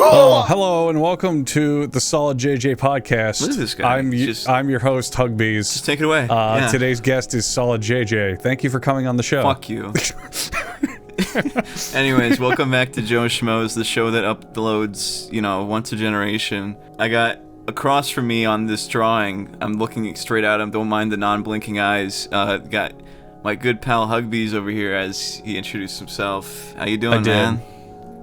Oh, hello and welcome to the Solid JJ podcast. Look at this guy. I'm your host, Huggbees. Just take it away. Today's guest is Solid JJ. Thank you for coming on the show. Fuck you. Anyways, welcome back to Joe Schmoes, the show that uploads, once a generation. I got across from me on this drawing, I'm looking straight at him, don't mind the non-blinking eyes, got my good pal Huggbees over here as he introduced himself. How you doing, man?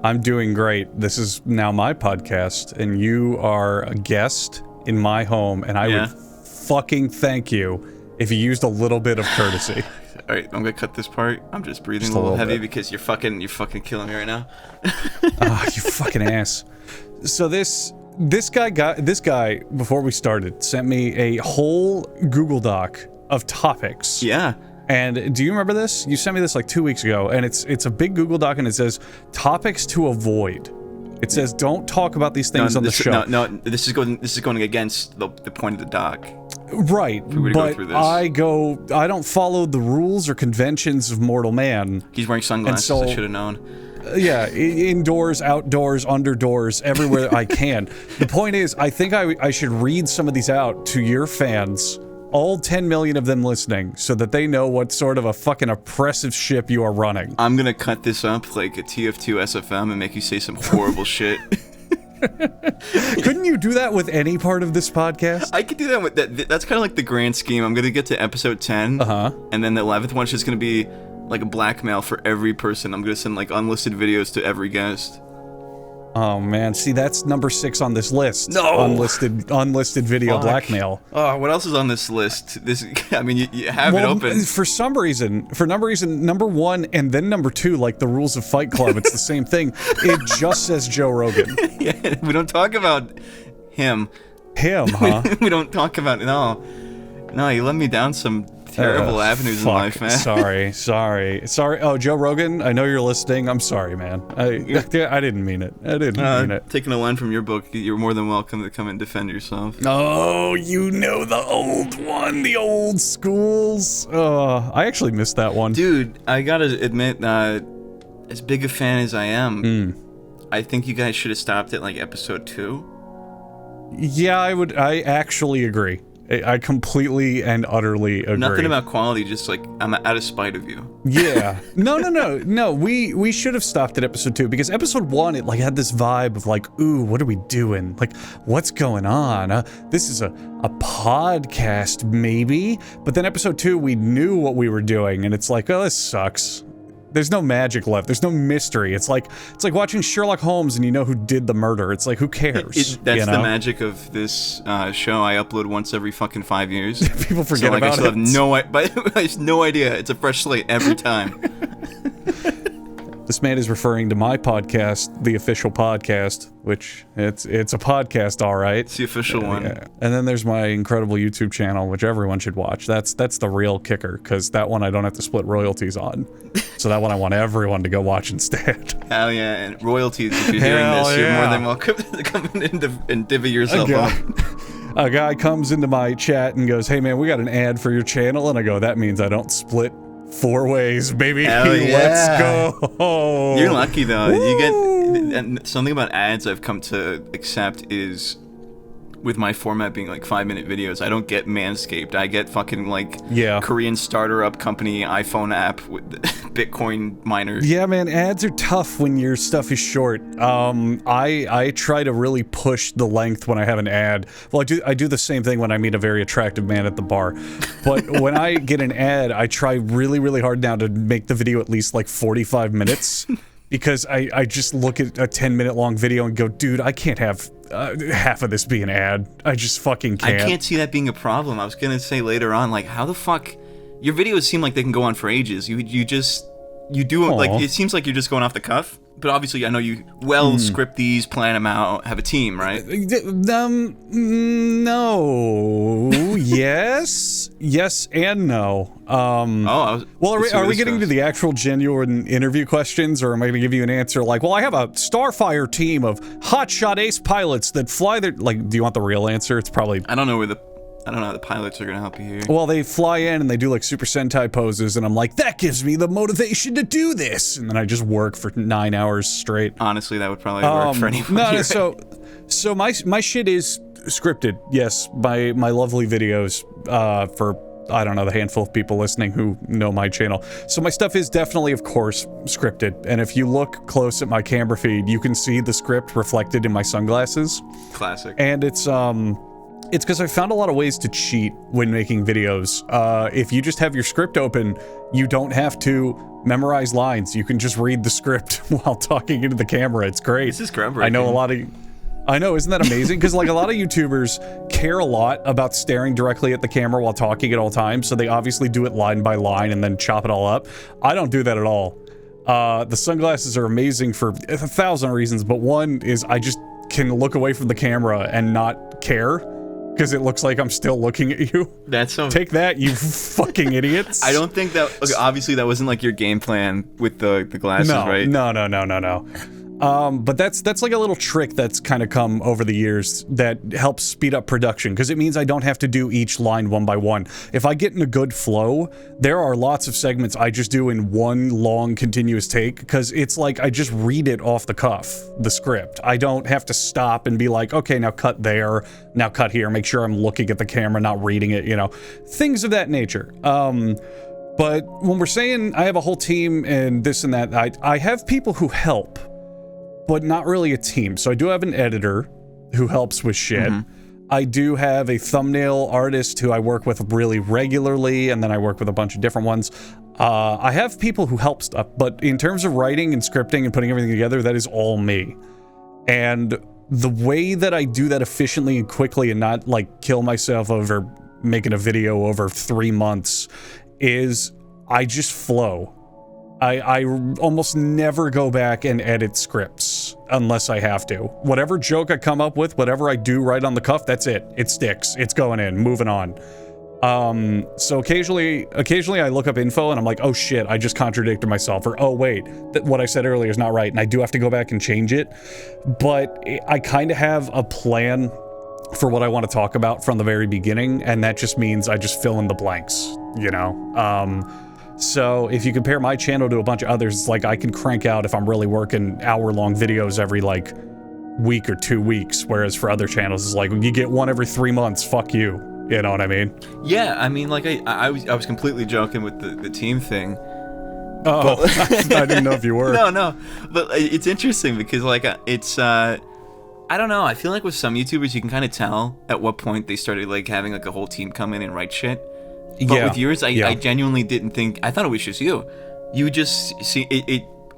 I'm doing great. This is now my podcast, and you are a guest in my home, and I would fucking thank you if you used a little bit of courtesy. All right, I'm gonna cut this part. I'm just breathing a little heavy because you're fucking killing me right now. You fucking ass. So this guy before we started sent me a whole Google Doc of topics. Yeah. And do you remember this? You sent me this like 2 weeks ago, and it's a big Google Doc, and it says topics to avoid. It says don't talk about these things on the show. No, this is going against the point of the doc. Right, but I don't follow the rules or conventions of mortal man. He's wearing sunglasses. I should have known. Yeah, indoors, outdoors, underdoors, everywhere I can. The point is, I think I should read some of these out to your fans. All 10 million of them listening, so that they know what sort of a fucking oppressive ship you are running. I'm gonna cut this up like a TF2 SFM and make you say some horrible shit. Couldn't you do that with any part of this podcast? I could do that with that. That's kind of like the grand scheme. I'm gonna get to episode 10, and then the 11th one's just gonna be like a blackmail for every person. I'm gonna send like unlisted videos to every guest. Oh man, see that's number 6 on this list. No, unlisted video blackmail. Oh, what else is on this list? I mean, you have it open. For some reason, number 1 and then number 2, like the rules of Fight Club, it's the same thing. It just says Joe Rogan. Yeah, we don't talk about him. Him, huh? We don't talk about no. You led me down some terrible avenues in life, man. Sorry. Oh, Joe Rogan, I know you're listening. I'm sorry, man. I didn't mean it. I didn't mean it. Taking a line from your book, you're more than welcome to come and defend yourself. Oh, you know the old one, the old schools. I actually missed that one. Dude, I gotta admit, as big a fan as I am, I think you guys should have stopped at like episode 2. Yeah, I actually agree. I completely and utterly agree. Nothing about quality, just like I'm out of spite of you. Yeah. No. We should have stopped at episode 2 because episode 1 it like had this vibe of like, ooh, what are we doing? Like, what's going on? This is a podcast maybe. But then episode 2 we knew what we were doing, and it's like, oh, this sucks. There's no magic left. There's no mystery. It's like watching Sherlock Holmes and you know who did the murder. It's like, who cares? That's the magic of this show. I upload once every fucking 5 years. People forget about it. I still have no idea. It's a fresh slate every time. This man is referring to my podcast, the official podcast, which it's a podcast, all right. It's the official one. Yeah. And then there's my incredible YouTube channel, which everyone should watch. That's the real kicker, because that one I don't have to split royalties on. So that one I want everyone to go watch instead. Hell yeah, and royalties, if you're hearing this, you're more than welcome to come in and divvy yourself up. A guy comes into my chat and goes, hey man, we got an ad for your channel, and I go, that means I don't split 4 ways, baby. Hell yeah. Let's go. You're lucky though. You get, and something about ads I've come to accept is, with my format being like 5-minute videos, I don't get Manscaped. I get fucking like Korean starter-up company iPhone app with Bitcoin miners. Yeah, man, ads are tough when your stuff is short. I try to really push the length when I have an ad. Well, I do the same thing when I meet a very attractive man at the bar. But when I get an ad, I try really, really hard now to make the video at least like 45 minutes. Because I just look at a 10-minute long video and go, dude, I can't have half of this be an ad. I just fucking can't. I can't see that being a problem. I was gonna say later on, like, how the fuck your videos seem like they can go on for ages. You do like, it seems like you're just going off the cuff. But obviously, I know you script these, plan them out, have a team, right? No. Yes, and no. Are we getting to the actual genuine interview questions, or am I going to give you an answer like, well, I have a Starfire team of hotshot ace pilots that fly their... Like, do you want the real answer? It's probably... I don't know where the... I don't know how the pilots are gonna help you here. Well, they fly in and they do like Super Sentai poses, and I'm like, that gives me the motivation to do this, and then I just work for 9 hours straight. Honestly, that would probably work for anyone. No, so my shit is scripted. Yes, my lovely videos for, I don't know, the handful of people listening who know my channel. So my stuff is definitely, of course, scripted. And if you look close at my camera feed, you can see the script reflected in my sunglasses. Classic. And it's because I found a lot of ways to cheat when making videos. If you just have your script open, you don't have to memorize lines. You can just read the script while talking into the camera. It's great. This is groundbreaking. I know, isn't that amazing? Because like a lot of YouTubers care a lot about staring directly at the camera while talking at all times, so they obviously do it line by line and then chop it all up. I don't do that at all. The sunglasses are amazing for 1,000 reasons, but one is I just can look away from the camera and not care, because it looks like I'm still looking at you. That's so... Take that, you fucking idiots. I don't think that... Okay, obviously, that wasn't like your game plan with the glasses, right? No. But that's like a little trick that's kind of come over the years that helps speed up production, because it means I don't have to do each line one by one. If I get in a good flow, there are lots of segments I just do in one long continuous take, because it's like I just read it off the cuff, the script. I don't have to stop and be like, okay, now cut there, now cut here, make sure I'm looking at the camera, not reading it, you know, things of that nature. But when we're saying I have a whole team and this and that, I have people who help, but not really a team. So I do have an editor who helps with shit. I do have a thumbnail artist who I work with really regularly, and then I work with a bunch of different ones. I have people who help stuff, but in terms of writing and scripting and putting everything together, that is all me. And the way that I do that efficiently and quickly and not like kill myself over making a video over 3 months is I just flow. I almost never go back and edit scripts unless I have to. Whatever joke I come up with, whatever I do right on the cuff, that's it. It sticks. It's going in. Moving on. So occasionally I look up info and I'm like, oh shit, I just contradicted myself. Or, oh wait, what I said earlier is not right. And I do have to go back and change it. But I kind of have a plan for what I want to talk about from the very beginning. And that just means I just fill in the blanks, you know? So if you compare my channel to a bunch of others, it's like I can crank out, if I'm really working, hour-long videos every like week or 2 weeks, whereas for other channels it's like you get one every 3 months. Fuck you. You know what I mean? Yeah, I mean, like I was completely joking with the team thing. Oh, I didn't know if you were. No, but it's interesting because like it's I don't know. I feel like with some YouTubers you can kind of tell at what point they started like having like a whole team come in and write shit. But with yours, I genuinely didn't think... I thought it was just you. You just see...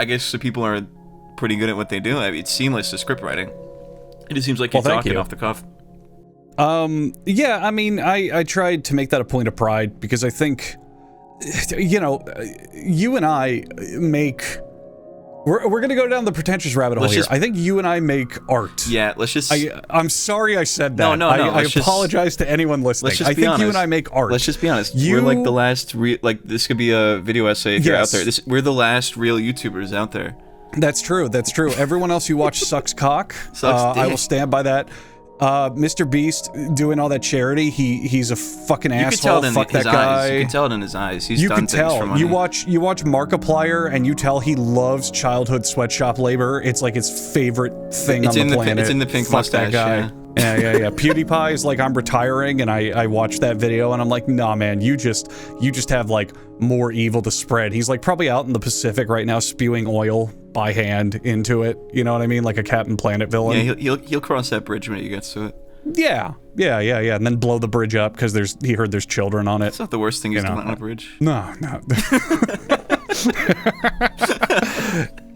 I guess the people are pretty good at what they do. I mean, it's seamless to script writing. It just seems like you're talking off the cuff. Yeah, I mean, I tried to make that a point of pride because I think, you know, you and I make... We're gonna go down the pretentious rabbit hole here. I think you and I make art. Yeah, let's just... I'm sorry I said that. No. I apologize to anyone listening. I think you and I make art. Let's just be honest. We're like the last like this could be a video essay if you're out there. We're the last real YouTubers out there. That's true. Everyone else you watch sucks cock. I will stand by that. Mr. Beast doing all that charity, he's a fucking asshole. Fuck that guy. You can tell it in his eyes. He's done things for money. You watch Markiplier and you tell he loves childhood sweatshop labor. It's like his favorite thing on the planet. It's in the pink mustache. That guy. Yeah. PewDiePie is like, I'm retiring, and I watch that video and I'm like, nah man, you just have like more evil to spread. He's like probably out in the Pacific right now spewing oil by hand into it, you know what I mean, like a Captain Planet villain. Yeah, he'll cross that bridge when he gets to it. Yeah, and then blow the bridge up because he heard there's children on it. It's not the worst thing he's done on a bridge. No.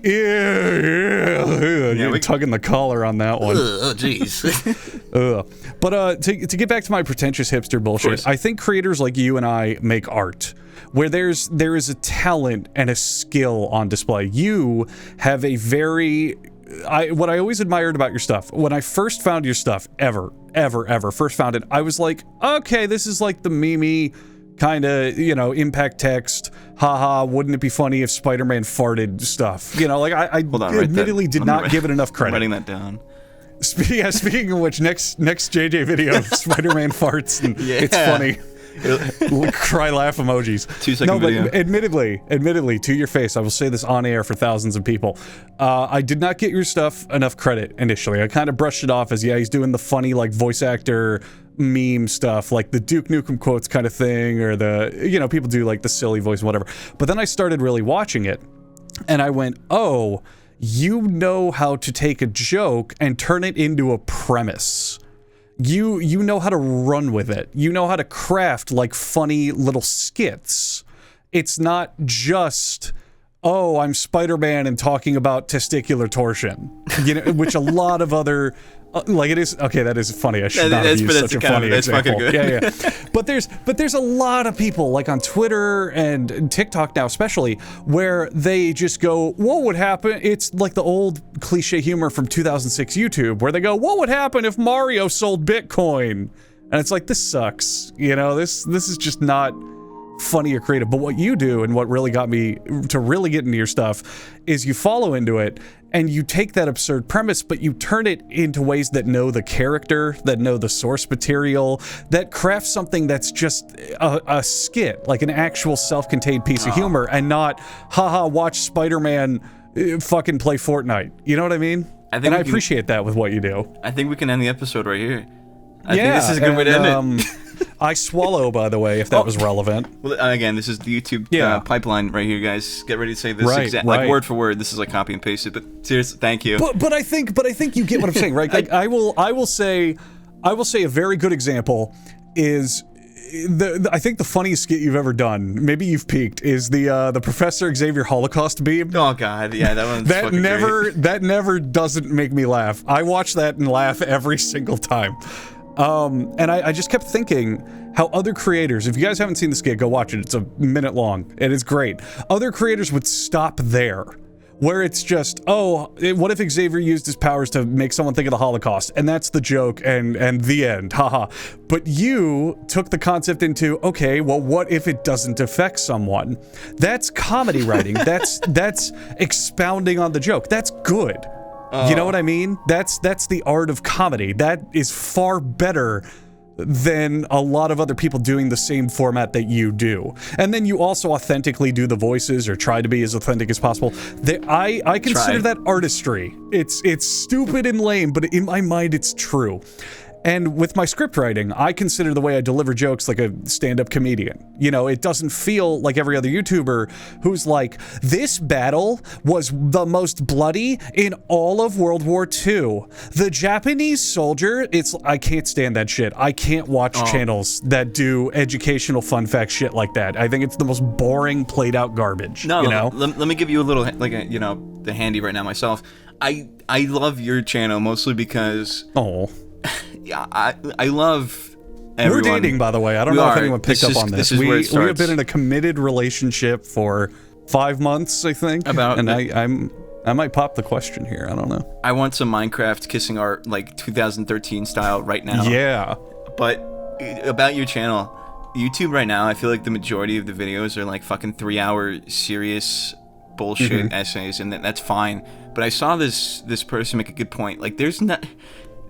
Yeah, you're tugging the collar on that one. Oh, jeez. But to get back to my pretentious hipster bullshit, I think creators like you and I make art where there is a talent and a skill on display. You have a very... what I always admired about your stuff, when I first found your stuff, ever first found it, I was like, okay, this is like the meme kind of, you know, impact text, haha, wouldn't it be funny if Spider-Man farted stuff? You know, like I admittedly did not give it enough credit. I'm writing that down. Speaking of which, next JJ video, Spider-Man farts, and it's funny. Cry laugh emojis. 2-second video. But admittedly, to your face, I will say this on air for thousands of people. I did not get your stuff enough credit initially. I kind of brushed it off as, yeah, he's doing the funny, like, voice actor meme stuff, like the Duke Nukem quotes kind of thing, or the, you know, people do like the silly voice and whatever. But then I started really watching it, and I went, oh, you know how to take a joke and turn it into a premise. You know how to run with it. You know how to craft like funny little skits. It's not just, oh, I'm Spider-Man and talking about testicular torsion, you know, which a lot of other like it is. Okay, that is funny. I should not have used such a funny example. Good. Yeah. But there's a lot of people like on Twitter and TikTok now, especially, where they just go, "What would happen?" It's like the old cliche humor from 2006 YouTube, where they go, "What would happen if Mario sold Bitcoin?" And it's like, this sucks. You know, this is just not funny or creative. But what you do, and what really got me to really get into your stuff, is you follow into it and you take that absurd premise, but you turn it into ways that know the character, that know the source material, that craft something that's just a skit, like an actual self-contained piece of humor, and not, haha, watch Spider-Man fucking play Fortnite. You know what I mean? I appreciate that with what you do. I think we can end the episode right here. I think this is a good way to end it. I swallow, by the way, if that was relevant. Well, again, this is the YouTube pipeline right here, guys. Get ready to say this like word for word. This is like copy and paste it. But seriously, thank you. But I think you get what I'm saying, right? Like, I will say a very good example is I think the funniest skit you've ever done. Maybe you've peaked. Is the Professor Xavier Holocaust beam? Oh God, yeah, that one's fucking great. That never doesn't make me laugh. I watch that and laugh every single time. And I just kept thinking how other creators, if you guys haven't seen the skit, go watch it. It's a minute long. It is great. Other creators would stop there, where it's just, oh, what if Xavier used his powers to make someone think of the Holocaust? And that's the joke and the end, haha. But you took the concept into, okay, well, what if it doesn't affect someone? That's comedy writing. That's expounding on the joke. That's good. You know what I mean? That's the art of comedy. That is far better than a lot of other people doing the same format that you do. And then you also authentically do the voices, or try to be as authentic as possible. I consider that artistry. It's stupid and lame, but in my mind it's true. And with my script writing, I consider the way I deliver jokes like a stand-up comedian. You know, it doesn't feel like every other YouTuber who's like, this battle was the most bloody in all of World War II. The Japanese soldier, I can't stand that shit. I can't watch channels that do educational fun fact shit like that. I think it's the most boring, played-out garbage. No, you know? Let me give you a little, like, the handy right now myself. I love your channel mostly because... Oh. Yeah, I love everyone. We're dating, by the way. I don't know if anyone picked up on this. This is where it starts. We have been in a committed relationship for 5 months, I think. I might pop the question here. I don't know. I want some Minecraft kissing art, like 2013 style, right now. Yeah. But about your channel, YouTube right now, I feel like the majority of the videos are like fucking 3-hour serious bullshit essays, and that's fine. But I saw this person make a good point. Like, there's not...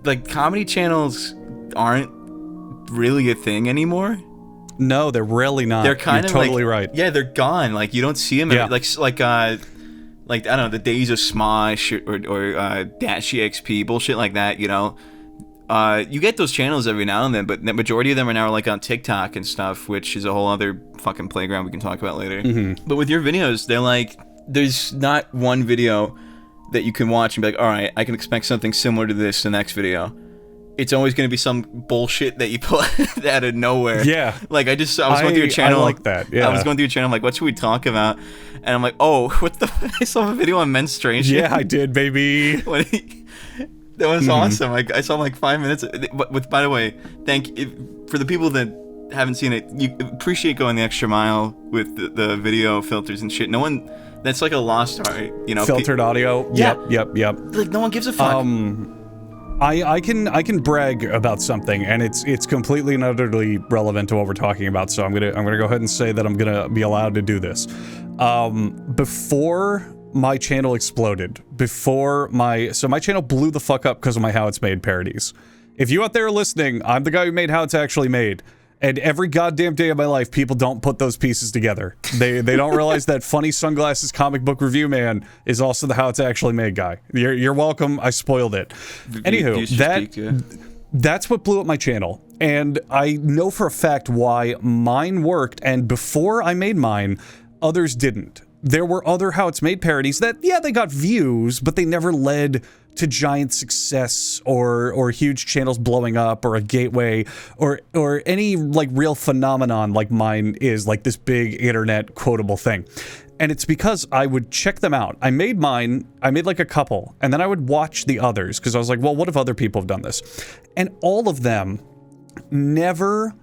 Like, comedy channels aren't really a thing anymore. No, they're really not. They're kind of totally right. Yeah, they're gone. Like, you don't see them. Yeah. Like I don't know, the days of Schmoes or Dash EXP, bullshit like that. You know, you get those channels every now and then, but the majority of them are now like on TikTok and stuff, which is a whole other fucking playground we can talk about later. But with your videos, they're like, there's not one video that you can watch and be like, all right, I can expect something similar to this the next video. It's always going to be some bullshit that you pull out of nowhere. Yeah. Like, I was going through your channel. I like that, yeah. I was going through your channel, I'm like, what should we talk about? And I'm like, oh, I saw a video on menstruation. Yeah, I did, baby. That was awesome. Like, I saw like 5 minutes. By the way, for the people that haven't seen it, you appreciate going the extra mile with the video filters and shit. No one... That's like a lost art, you know. Filtered audio. Yeah. Yep. Like, no one gives a fuck. I can brag about something, and it's completely and utterly relevant to what we're talking about. So I'm gonna go ahead and say that I'm gonna be allowed to do this. Before my channel exploded. So my channel blew the fuck up because of my How It's Made parodies. If you out there are listening, I'm the guy who made How It's Actually Made. And every goddamn day of my life, people don't put those pieces together. They don't realize that funny sunglasses comic book review man is also the How It's Actually Made guy. You're welcome. I spoiled it. Anywho, that's what blew up my channel. And I know for a fact why mine worked. And before I made mine, others didn't. There were other How It's Made parodies that, yeah, they got views, but they never led to giant success or huge channels blowing up or a gateway or any like real phenomenon like mine is, like this big internet quotable thing. And it's because I would check them out. I made mine, I made like a couple, and then I would watch the others because I was like, well, what if other people have done this? And all of them never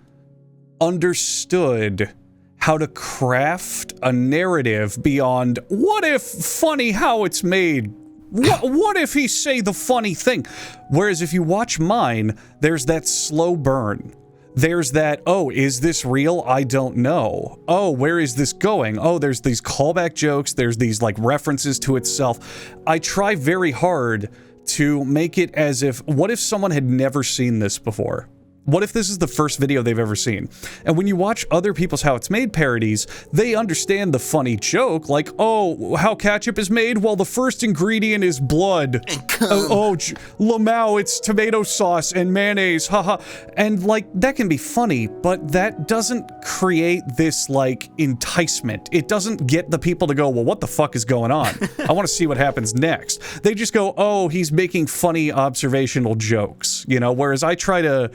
understood how to craft a narrative beyond what if funny how it's made. What if he say the funny thing? Whereas if you watch mine, there's that slow burn. There's that, oh, is this real? I don't know. Oh, where is this going? Oh, there's these callback jokes. There's these like references to itself. I try very hard to make it as if, what if someone had never seen this before? What if this is the first video they've ever seen? And when you watch other people's How It's Made parodies, they understand the funny joke, like, oh, how ketchup is made? Well, the first ingredient is blood. Lamau, it's tomato sauce and mayonnaise, haha. And, like, that can be funny, but that doesn't create this, like, enticement. It doesn't get the people to go, well, what the fuck is going on? I want to see what happens next. They just go, oh, he's making funny observational jokes, you know? Whereas I try to...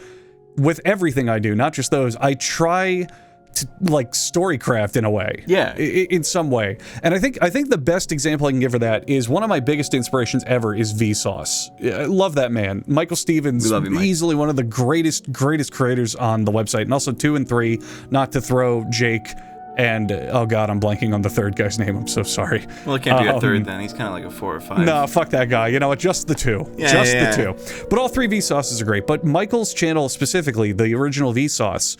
with everything I do, not just those, I try to like storycraft in a way. Yeah. In some way. And I think the best example I can give for that is one of my biggest inspirations ever is Vsauce. I love that man. Michael Stevens, easily one of the greatest creators on the website. And also 2 and 3, not to throw Jake and, oh god, I'm blanking on the third guy's name. I'm so sorry. Well, it can't be a third then. He's kind of like a 4 or 5. No, fuck that guy. You know what? Just the 2. The 2. But all 3 Vsauces are great. But Michael's channel specifically, the original Vsauce,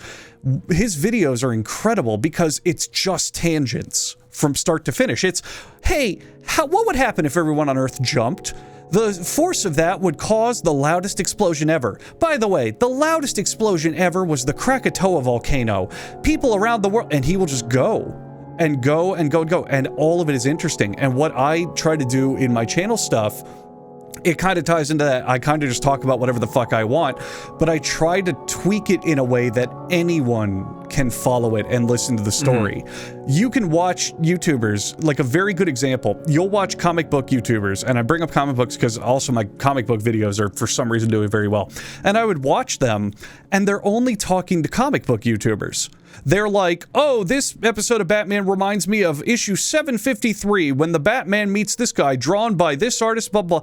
his videos are incredible because it's just tangents from start to finish. It's, hey, what would happen if everyone on Earth jumped? The force of that would cause the loudest explosion ever. By the way, the loudest explosion ever was the Krakatoa volcano. People around the world, and he will just go and go and go and go, and all of it is interesting. And what I try to do in my channel stuff, it kind of ties into that. I kind of just talk about whatever the fuck I want, but I try to tweak it in a way that anyone can follow it and listen to the story. You can watch YouTubers, like a very good example, you'll watch comic book YouTubers, and I bring up comic books because also my comic book videos are for some reason doing very well. And I would watch them, and they're only talking to comic book YouTubers. They're like, oh, this episode of Batman reminds me of issue 753 when the Batman meets this guy drawn by this artist, blah, blah.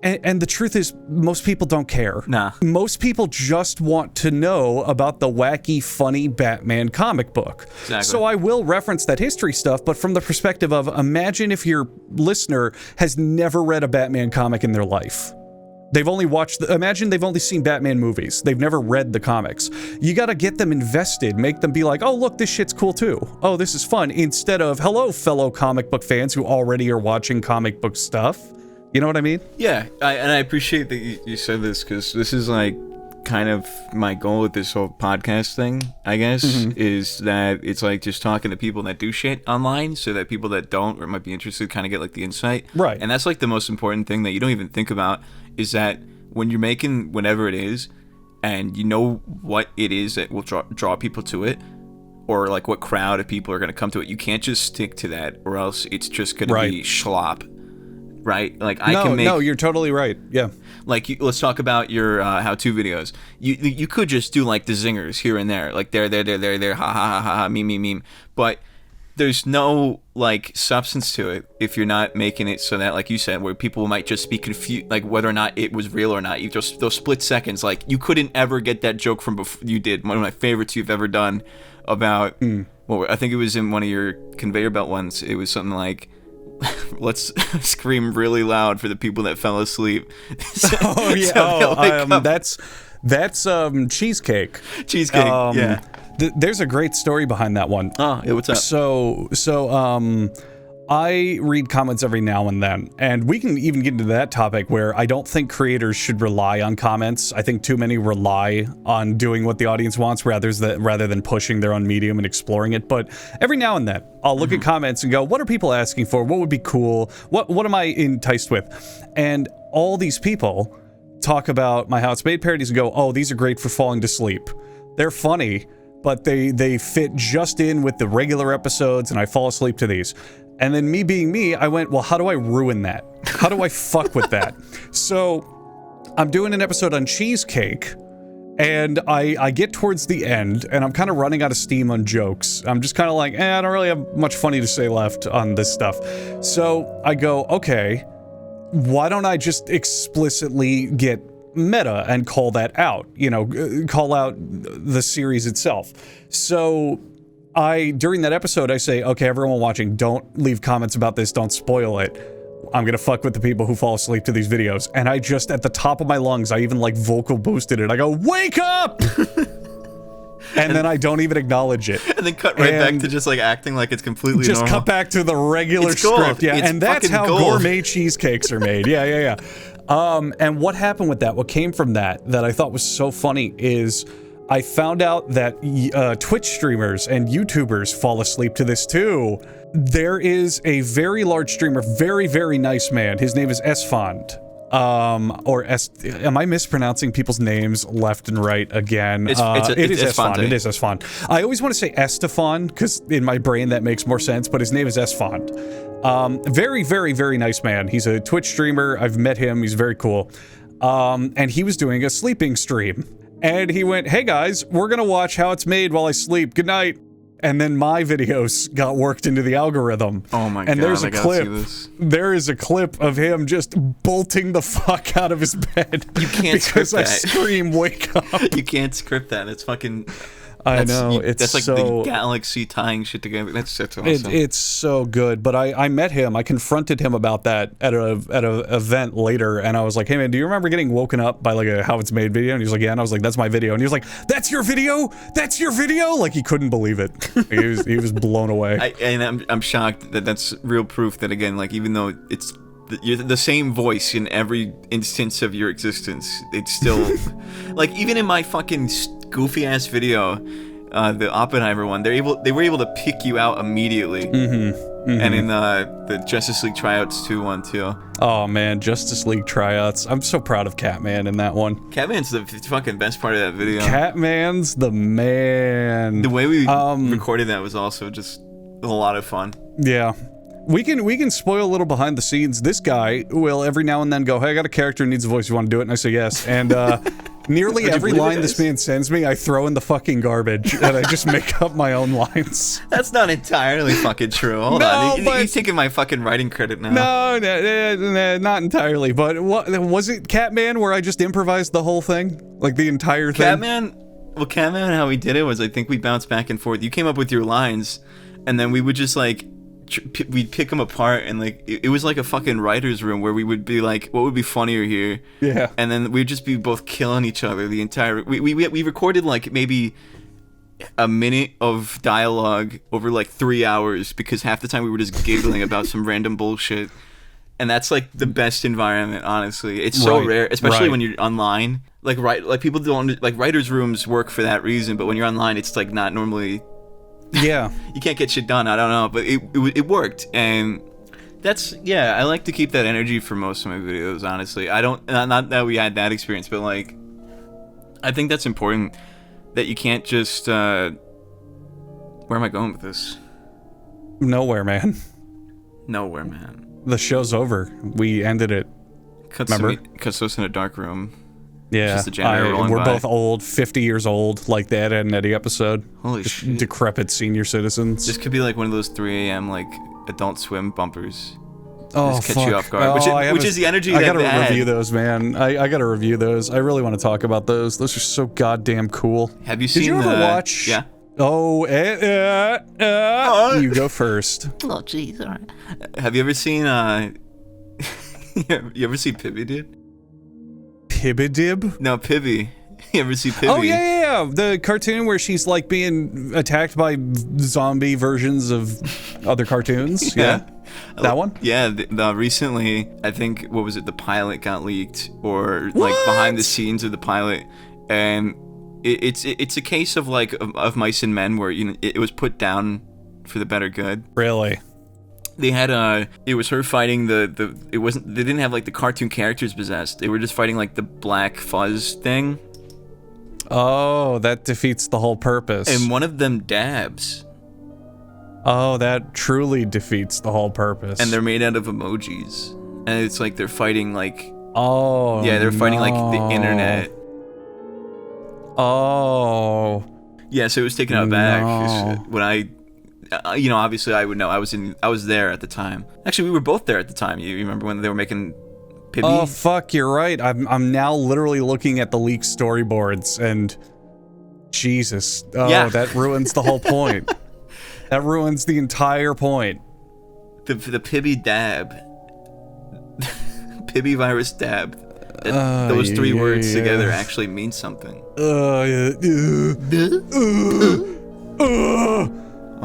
And the truth is, most people don't care. Nah. Most people just want to know about the wacky, funny Batman comic book. Exactly. So I will reference that history stuff, but from the perspective of, imagine if your listener has never read a Batman comic in their life. They've only imagine they've only seen Batman movies. They've never read the comics. You gotta get them invested, make them be like, oh, look, this shit's cool too. Oh, this is fun. Instead of, hello, fellow comic book fans who already are watching comic book stuff. You know what I mean? Yeah, and I appreciate that you said this, because this is like kind of my goal with this whole podcast thing, I guess, is that it's like just talking to people that do shit online so that people that don't or might be interested kind of get like the insight. Right. And that's like the most important thing that you don't even think about, is that when you're making whatever it is and you know what it is that will draw people to it, or like what crowd of people are going to come to it, you can't just stick to that, or else it's just going to be schlop. Right? Like No, you're totally right. Yeah. Like, let's talk about your how-to videos. You could just do like the zingers here and there, like there, ha ha ha ha, meme. But there's no like substance to it if you're not making it so that, like you said, where people might just be confused, like whether or not it was real or not. You just those split seconds, like you couldn't ever get that joke from before you did. One of my favorites you've ever done about. Well, I think it was in one of your conveyor belt ones. It was something like, let's scream really loud for the people that fell asleep. Oh yeah. That's cheesecake. Yeah. There's a great story behind that one. Oh, yeah, what's up? So I read comments every now and then, and we can even get into that topic where I don't think creators should rely on comments. I think too many rely on doing what the audience wants rather than pushing their own medium and exploring it. But every now and then, I'll look at comments and go, what are people asking for? What would be cool? What am I enticed with? And all these people talk about my How It's Made parodies and go, oh, these are great for falling to sleep. They're funny, but they fit just in with the regular episodes, and I fall asleep to these. And then me being me, I went, well, how do I ruin that? How do I fuck with that? So I'm doing an episode on cheesecake, and I get towards the end, and I'm kind of running out of steam on jokes. I'm just kind of like, I don't really have much funny to say left on this stuff. So I go, okay, why don't I just explicitly get meta and call that out? You know, call out the series itself. So during that episode, I say, okay, everyone watching, don't leave comments about this, don't spoil it. I'm gonna fuck with the people who fall asleep to these videos. And I just, at the top of my lungs, I even like vocal boosted it. I go, wake up! and then I don't even acknage it. And then cut right back to just like acting like it's completely just normal. Cut back to the regular script. Yeah, and that's how gourmet cheesecakes are made. Yeah. And what happened with that, what came from that I thought was so funny is I found out that Twitch streamers and YouTubers fall asleep to this too. There is a very large streamer, very, very nice man. His name is Esfand. Am I mispronouncing people's names left and right again? It is Esfand. It is Esfand. I always want to say Estefan, because in my brain that makes more sense, but his name is Esfand. Very, very, very nice man. He's a Twitch streamer. I've met him. He's very cool. And he was doing a sleeping stream. And he went, hey guys, we're gonna watch How It's Made while I sleep. Good night. And then my videos got worked into the algorithm. Oh my god! And there's a clip. There is a clip of him just bolting the fuck out of his bed. You can't script that. Because I scream, "Wake up!" You can't script that. It's fucking. I know, that's like the galaxy tying shit together. That's awesome. It's so good. But I met him. I confronted him about that at a event later, and I was like, "Hey man, do you remember getting woken up by like a How It's Made video?" And he was like, "Yeah." And I was like, "That's my video." And he was like, "That's your video? That's your video?" Like he couldn't believe it. he was blown away. I'm shocked that that's real proof that again, like even though you're the same voice in every instance of your existence, it's still like even in my fucking goofy ass video, the Oppenheimer one, they were able to pick you out immediately. And in the Justice League tryouts one too. Oh man, Justice League tryouts! I'm so proud of Catman in that one. Catman's the fucking best part of that video. Catman's the man. The way we recorded that was also just a lot of fun. Yeah. We can spoil a little behind the scenes. This guy will every now and then go, hey, I got a character who needs a voice, you want to do it? And I say yes. And nearly every line this man sends me, I throw in the fucking garbage, and I just make up my own lines. That's not entirely fucking true. Hold on. He's taking my fucking writing credit now. No, not entirely. But what was it, Catman, where I just improvised the whole thing? Like the entire thing? Catman, how we did it was I think we bounced back and forth. You came up with your lines, and then we would just like we'd pick them apart, and like it was like a fucking writer's room where we would be like, what would be funnier here? Yeah. And then we'd just be both killing each other the entire. We recorded like maybe a minute of dialogue over like 3 hours because half the time we were just giggling about some random bullshit. And that's like the best environment, honestly. It's so rare, especially when you're online. Like people don't like writers' rooms work for that reason, but when you're online, it's like not normally. Yeah. You can't get shit done. I don't know, but it worked, and that's I like to keep that energy for most of my videos. Honestly, I don't not that we had that experience, but like I think that's important that you can't just. Where am I going with this? Nowhere, man. Nowhere, man. The show's over. We ended it. Cuts us in a dark room. Yeah, just the generator rolling we're by. both old, 50 years old, like the Ed, Edd and Eddie episode. Holy just shit. Decrepit senior citizens. This could be like one of those 3 a.m. like Adult Swim bumpers. Oh, just catch you off guard. Which is the energy I that gotta review those, man. I gotta review those. I really want to talk about those. Those are so goddamn cool. Have you seen Did you ever watch? Yeah. Oh, you go first. Oh, jeez, all right. Have you ever seen, you ever see Pibby, dude? Pibidib? No, Pibby. You ever see Pibby? Oh, yeah. The cartoon where she's, like, being attacked by zombie versions of other cartoons. Yeah. That one? Yeah, recently, I think, what was it, the pilot got leaked, or like behind the scenes of the pilot, and it's a case of like of Mice and Men, where it was put down for the better good. Really? They had it was her fighting they didn't have like the cartoon characters possessed. They were just fighting like the black fuzz thing. Oh, that defeats the whole purpose. And one of them dabs. Oh, that truly defeats the whole purpose. And they're made out of emojis. And it's like they're fighting like... Oh, yeah, they're fighting like the internet. Oh. Yeah, so it was taken out back. When I... obviously I would know. I was there at the time. Actually, we were both there at the time. You remember when they were making Pibby? Oh, fuck, you're right. I'm now literally looking at the leaked storyboards, and... Jesus. Oh, yeah. That ruins the whole point. That ruins the entire point. The Pibby dab. Pibby virus dab. Those three words together actually mean something. All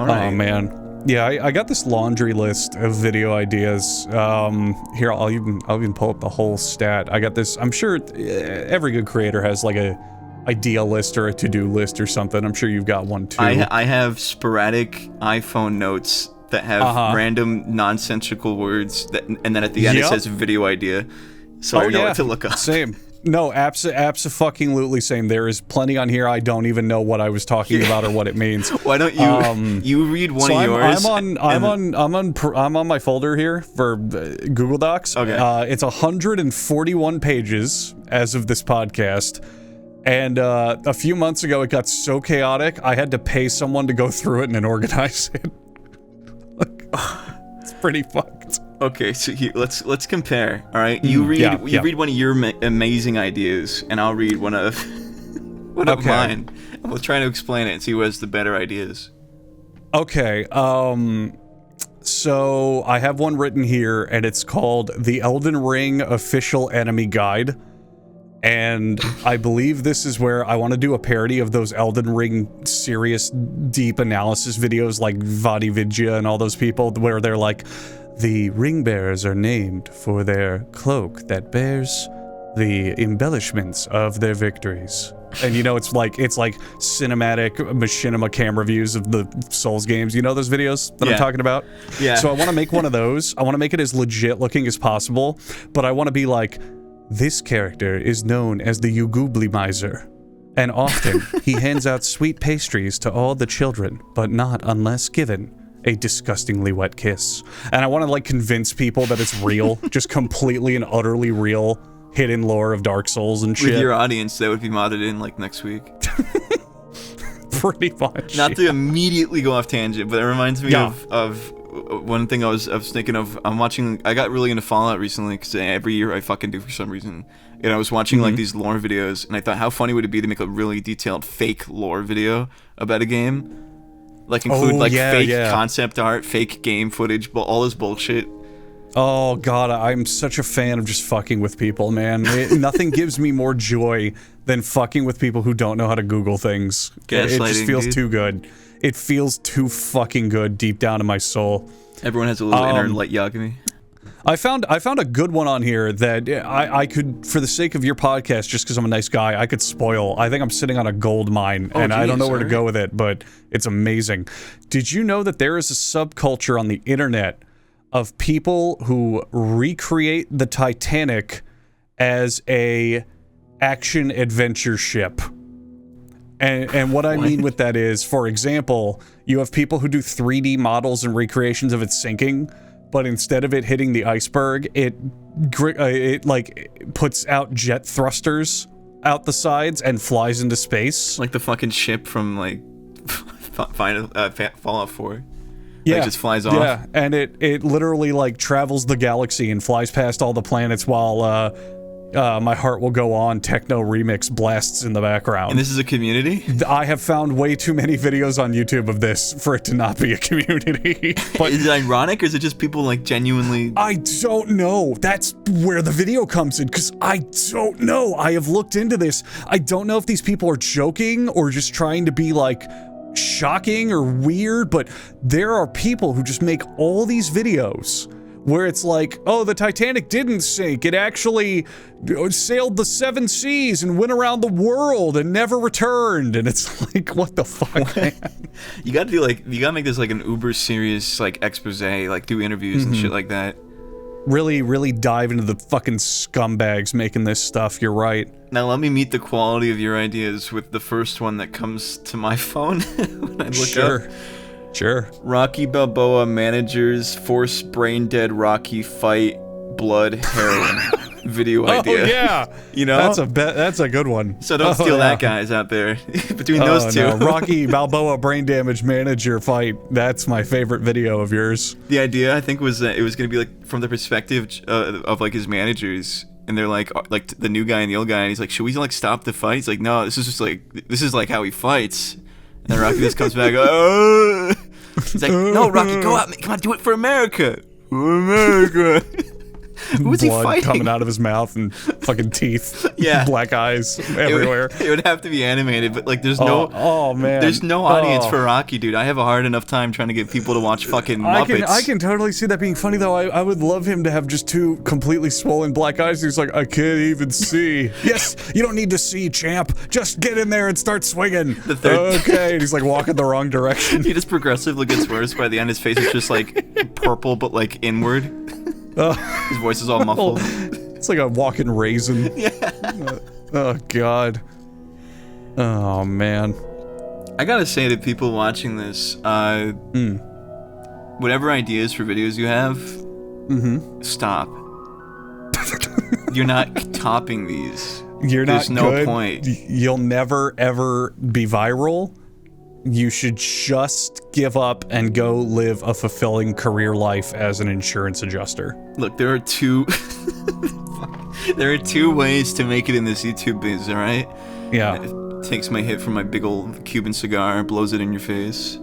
right. Oh, man. Yeah, I got this laundry list of video ideas. Here, I'll even pull up the whole stat. I got this. I'm sure every good creator has like a idea list or a to-do list or something. I'm sure you've got one too. I have sporadic iPhone notes that have random nonsensical words and then at the end it says video idea, so I know what to look up. Same. No, abso-fucking-lutely same. There is plenty on here I don't even know what I was talking about or what it means. Why don't you you read one of yours? I'm on my folder here for Google Docs. Okay. It's 141 pages as of this podcast. And a few months ago, it got so chaotic, I had to pay someone to go through it and organize it. It's pretty fucked. Okay, so let's compare. All right, you read one of your amazing ideas, and I'll read one of mine. And we'll try to explain it and see who has the better ideas. Okay. So I have one written here, and it's called "The Elden Ring Official Enemy Guide." And I believe this is where I want to do a parody of those Elden Ring serious deep analysis videos like VadiVidya and all those people, where they're like, the ring bearers are named for their cloak that bears the embellishments of their victories. And it's like cinematic machinima camera views of the Souls games. You know those videos that I'm talking about? Yeah. So I want to make one of those. I want to make it as legit looking as possible, but I want to be like, this character is known as the Ugubli Miser, and often he hands out sweet pastries to all the children, but not unless given a disgustingly wet kiss. And I want to convince people that it's real, just completely and utterly real hidden lore of Dark Souls and shit. With your audience, that would be modded in next week. Pretty much. Not to immediately go off tangent, but it reminds me of one thing I was thinking of. I got really into Fallout recently, because every year I fucking do for some reason. And I was watching these lore videos, and I thought, how funny would it be to make a really detailed fake lore video about a game? Include fake concept art, fake game footage, but all this bullshit. Oh god, I'm such a fan of just fucking with people, man. Nothing gives me more joy than fucking with people who don't know how to Google things. It just feels too good. It feels too fucking good deep down in my soul. Everyone has a little inner light Yagami. I found a good one on here that I could, for the sake of your podcast, just because I'm a nice guy, I could spoil. I think I'm sitting on a gold mine, and I don't know where to go with it, but it's amazing. Did you know that there is a subculture on the internet of people who recreate the Titanic as a action adventure ship? And what I mean with that is, for example, you have people who do 3D models and recreations of it sinking, but instead of it hitting the iceberg, it puts out jet thrusters out the sides and flies into space. Like the fucking ship from Fallout 4. Yeah, it just flies off. Yeah, and it literally travels the galaxy and flies past all the planets while My Heart Will Go On techno remix blasts in the background. And this is a community? I have found way too many videos on YouTube of this for it to not be a community. But is it ironic, or is it just people genuinely... I don't know. That's where the video comes in, because I don't know. I have looked into this. I don't know if these people are joking or just trying to be shocking or weird, but there are people who just make all these videos where it's like, oh, the Titanic didn't sink. It actually sailed the 7 seas and went around the world and never returned. And it's like, what the fuck, man? You gotta make this like an uber serious like expose, like do interviews and shit like that. Really, really dive into the fucking scumbags making this stuff. You're right. Now let me meet the quality of your ideas with the first one that comes to my phone when I look up. Sure. Rocky Balboa managers force brain dead Rocky fight blood heroin video idea. Oh yeah, you know that's a good one. So don't steal that, guys out there. Between those two, no. Rocky Balboa brain damage manager fight. That's my favorite video of yours. The idea I think was that it was gonna be like from the perspective of like his managers. And they're like the new guy and the old guy, and he's like, should we like stop the fight? He's like, no, this is like how he fights. And then Rocky just comes back, oh. He's like, no, Rocky, go out, come on, do it for America. For America. Who is he fighting? Blood coming out of his mouth and fucking teeth. Yeah. Black eyes everywhere. It would have to be animated, but like there's no man. There's no audience for Rocky, dude. I have a hard enough time trying to get people to watch fucking Muppets. I can totally see that being funny though. I would love him to have just 2 completely swollen black eyes. He's like, I can't even see. Yes, you don't need to see, champ. Just get in there and start swinging. Okay. And he's like walking the wrong direction. He just progressively gets worse. By the end, his face is just like purple, but like inward. His voice is all muffled. It's like a walking raisin. Yeah. Oh god. Oh man. I gotta say to people watching this, whatever ideas for videos you have, stop. You're not topping these. There's no point. You'll never ever be viral. You should just give up and go live a fulfilling career life as an insurance adjuster. Look, there are two ways to make it in this YouTube biz, alright? Yeah. It takes my hit from my big old Cuban cigar, blows it in your face.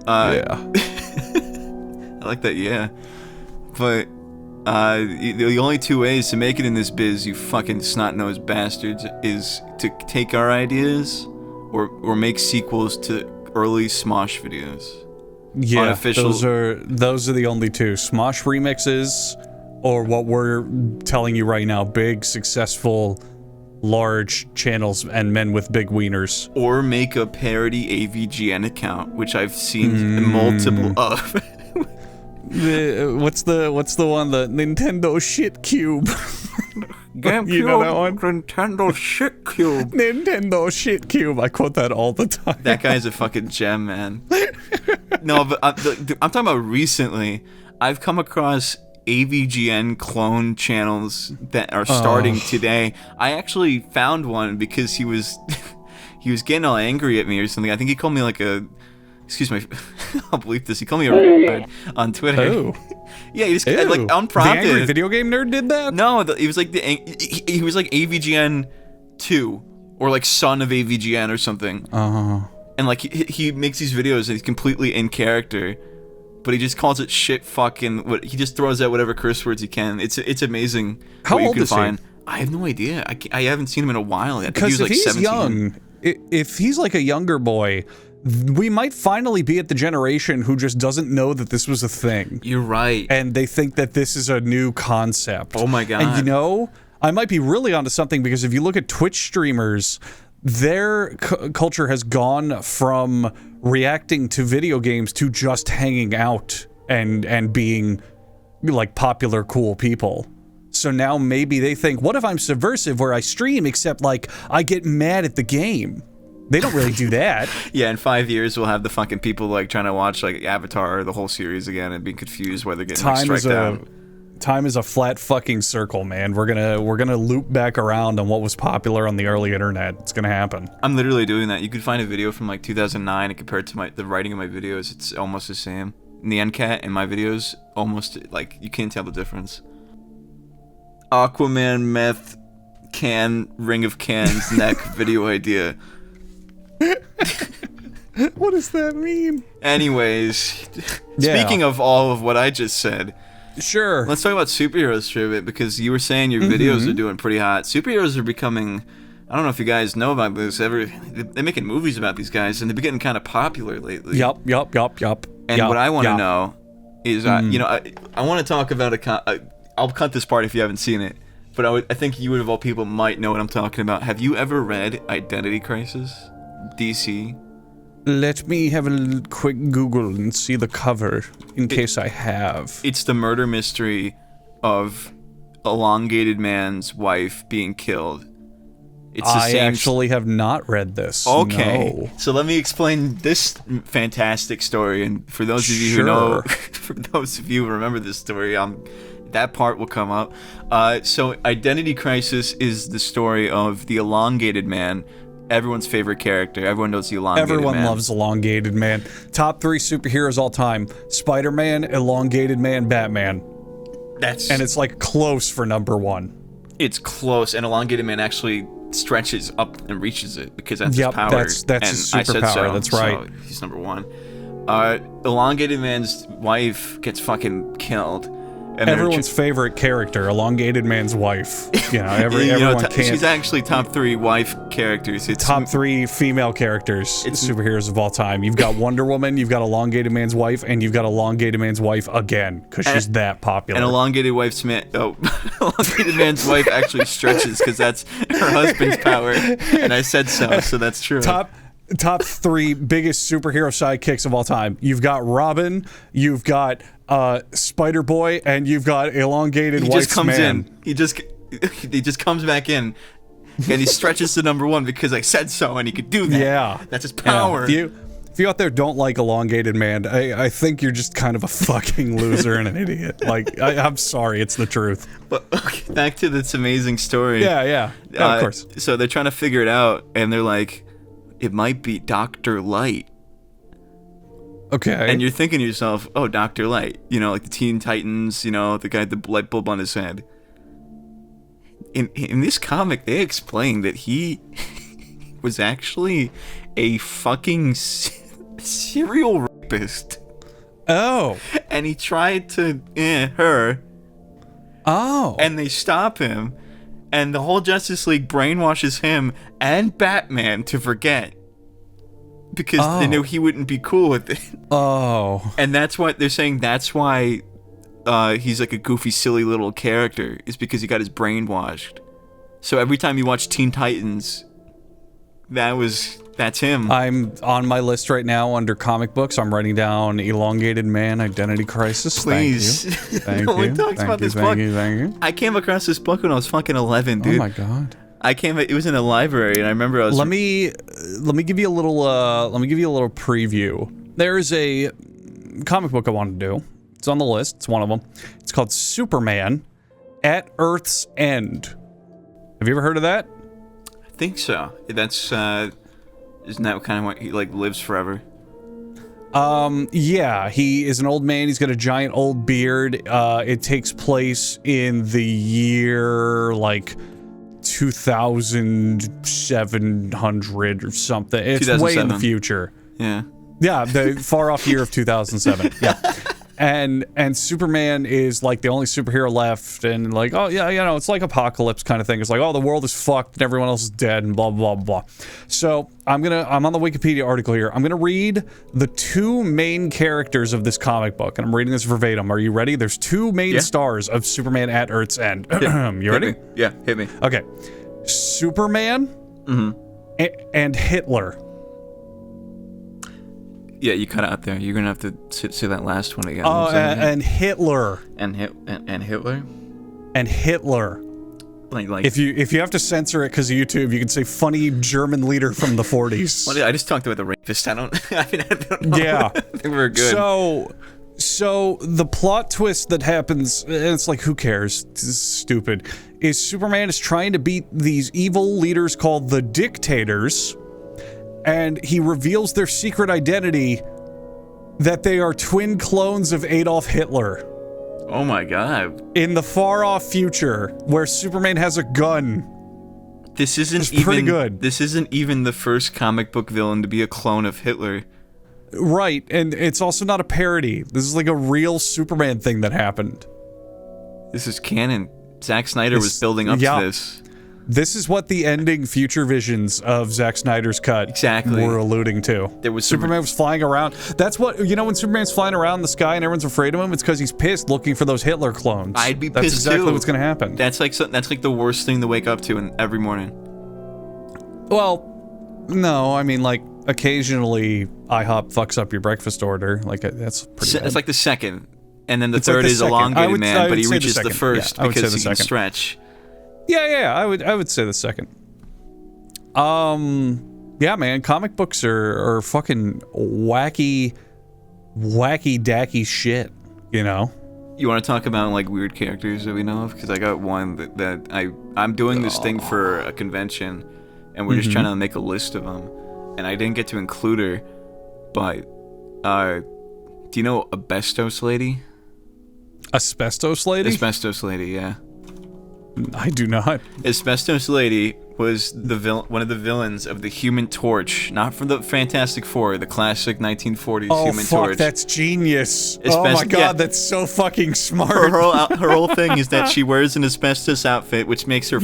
Yeah. I like that, yeah. But the only 2 ways to make it in this biz, you fucking snot-nosed bastards, is to take our ideas or make sequels to early Smosh videos. Yeah, unofficial. those are the only 2. Smosh remixes, or what we're telling you right now, big, successful, large channels and men with big wieners. Or make a parody AVGN account, which I've seen multiple of. What's the one? The Nintendo Shit Cube. GameCube, you know that one? Nintendo Shit Cube. Nintendo Shit Cube. I quote that all the time. That guy's a fucking gem, man. No, but I'm talking about recently. I've come across AVGN clone channels that are starting today. I actually found one because he was getting all angry at me or something. I think he called me like a... Excuse me, I'll bleep this. He called me a retard on Twitter. Oh. Yeah, he just like unprompted. The angry video game nerd did that? No, he was like he was like AVGN 2 or like son of AVGN or something. And like he makes these videos and he's completely in character, but he just calls it shit fucking. He just throws out whatever curse words he can. It's amazing. How old is he? I have no idea. I haven't seen him in a while. Because if he's 17. Young, if he's like a younger boy, we might finally be at the generation who just doesn't know that this was a thing. You're right. And they think that this is a new concept. Oh my god. And you know, I might be really onto something, because if you look at Twitch streamers, their culture has gone from reacting to video games to just hanging out and being like popular, cool people. So now maybe they think, what if I'm subversive where I stream, except like I get mad at the game? They don't really do that. Yeah, in 5 years we'll have the fucking people like trying to watch like Avatar or the whole series again and being confused why they're getting like, striked out. Time is a flat fucking circle, man. We're gonna loop back around on what was popular on the early internet. It's gonna happen. I'm literally doing that. You could find a video from like 2009 and compare it to the writing of my videos. It's almost the same. And the NCAT in my videos, almost like you can't tell the difference. Aquaman meth can Ring of Cans neck video idea. What does that mean? Anyways, speaking of all of what I just said, sure. Let's talk about superheroes for a bit, because you were saying your videos are doing pretty hot. Superheroes are becoming I don't know if you guys know about this. They're making movies about these guys, and they've been getting kind of popular lately. Yup. And what I want to know is, you know, I want to talk about I'll cut this part if you haven't seen it, but I think you, of all people, might know what I'm talking about. Have you ever read Identity Crisis? DC? Let me have a quick Google and see the cover, in case I have. It's the murder mystery of elongated man's wife being killed. I actually have not read this. Okay, no. So let me explain this fantastic story, and for those of you who know, for those of you who remember this story, that part will come up. So Identity Crisis is the story of the elongated man, everyone's favorite character. Everyone knows the elongated man. Everyone loves elongated man. Top 3 superheroes all time: Spider-Man, elongated man, Batman. And it's like close for number 1. It's close, and elongated man actually stretches up and reaches it because that's his power. That's his superpower. That's right. So he's number 1. Elongated man's wife gets fucking killed. And everyone's favorite character, elongated man's wife. You know, everyone can't. She's actually top 3 wife characters. It's top 3 female characters, superheroes of all time. You've got Wonder Woman, you've got elongated man's wife, and you've got elongated man's wife again because she's that popular. And elongated man's wife actually stretches because that's her husband's power. And I said so that's true. Top 3 biggest superhero sidekicks of all time. You've got Robin, you've got Spider-Boy, and you've got elongated He wife's just comes man. in. He just comes back in, and he stretches to number 1 because I said so, and he could do that. Yeah, that's his power. Yeah. If you out there don't like elongated man, I think you're just kind of a fucking loser and an idiot. Like, I'm sorry, it's the truth. But okay, back to this amazing story. Yeah, of course. So they're trying to figure it out, and they're like, it might be Dr. Light. Okay. And you're thinking to yourself, oh, Dr. Light. You know, like the Teen Titans, you know, the guy with the light bulb on his head. In this comic, they explain that he was actually a fucking serial rapist. Oh. And he tried to her. Oh. And they stop him. And the whole Justice League brainwashes him and Batman to forget. Because they knew he wouldn't be cool with it. Oh. And that's what they're saying. That's why he's like a goofy, silly little character. Is because he got his brain washed. So every time you watch Teen Titans, that's him. I'm on my list right now under comic books. I'm writing down Elongated Man, Identity Crisis. Please. Thank you. No one talks about this book. Thank you. I came across this book when I was fucking 11, dude. Oh my god. It was in a library, and I remember I was. Let me give you a little preview. There is a comic book I want to do. It's on the list. It's one of them. It's called Superman at Earth's End. Have you ever heard of that? I think so. That's isn't that kind of what he like lives forever? Yeah, he is an old man. He's got a giant old beard. It takes place in the year like 2700 or something. It's way in the future. Yeah. Yeah, the far off year of 2007. Yeah. And Superman is like the only superhero left, and like, oh yeah, you know, it's like apocalypse kind of thing. It's like, oh, the world is fucked and everyone else is dead and blah blah blah. So I'm on the Wikipedia article here. I'm gonna read the 2 main characters of this comic book, and I'm reading this verbatim. Are you ready? There's 2 main stars of Superman at Earth's End. You ready? Yeah, hit me. Okay. Superman and Hitler. Yeah, you cut out there. You're gonna have to say that last one again. And Hitler. And Hitler. And Hitler. Like if you have to censor it because of YouTube, you can say funny German leader from the 40s. Well, I just talked about the rapist. I don't know. Yeah. I think we're good. So the plot twist that happens, and it's like, who cares? It's stupid. Is Superman is trying to beat these evil leaders called the Dictators. And he reveals their secret identity, that they are twin clones of Adolf Hitler. Oh my god. In the far-off future, where Superman has a gun. This isn't pretty good. This isn't even the first comic book villain to be a clone of Hitler. Right, and it's also not a parody. This is like a real Superman thing that happened. This is canon. Zack Snyder was building up to this. This is what the ending future visions of Zack Snyder's cut were alluding to. There was Superman was flying around. That's what, when Superman's flying around the sky and everyone's afraid of him, it's because he's pissed looking for those Hitler clones. I'd be pissed That's exactly too. what's going to happen. That's like the worst thing to wake up to every morning. Well, no, I mean, like, occasionally IHOP fucks up your breakfast order. Like, that's pretty bad. It's like the second. And then the It's third like the is second. elongated man, but he say reaches the second. first Yeah, I would say because the he can second. stretch. Yeah, I would say the second. Yeah, man, comic books are fucking wacky dacky shit, You want to talk about like weird characters that we know of? Because I got one that I'm doing this thing for a convention, and we're just trying to make a list of them, and I didn't get to include her, but do you know Asbestos Lady? Asbestos Lady? Asbestos Lady, yeah. I do not. Asbestos Lady was one of the villains of the Human Torch, not from the Fantastic Four, the classic 1940s Human Torch. That's genius. Oh my god, that's so fucking smart. Her whole thing is that she wears an asbestos outfit, which makes her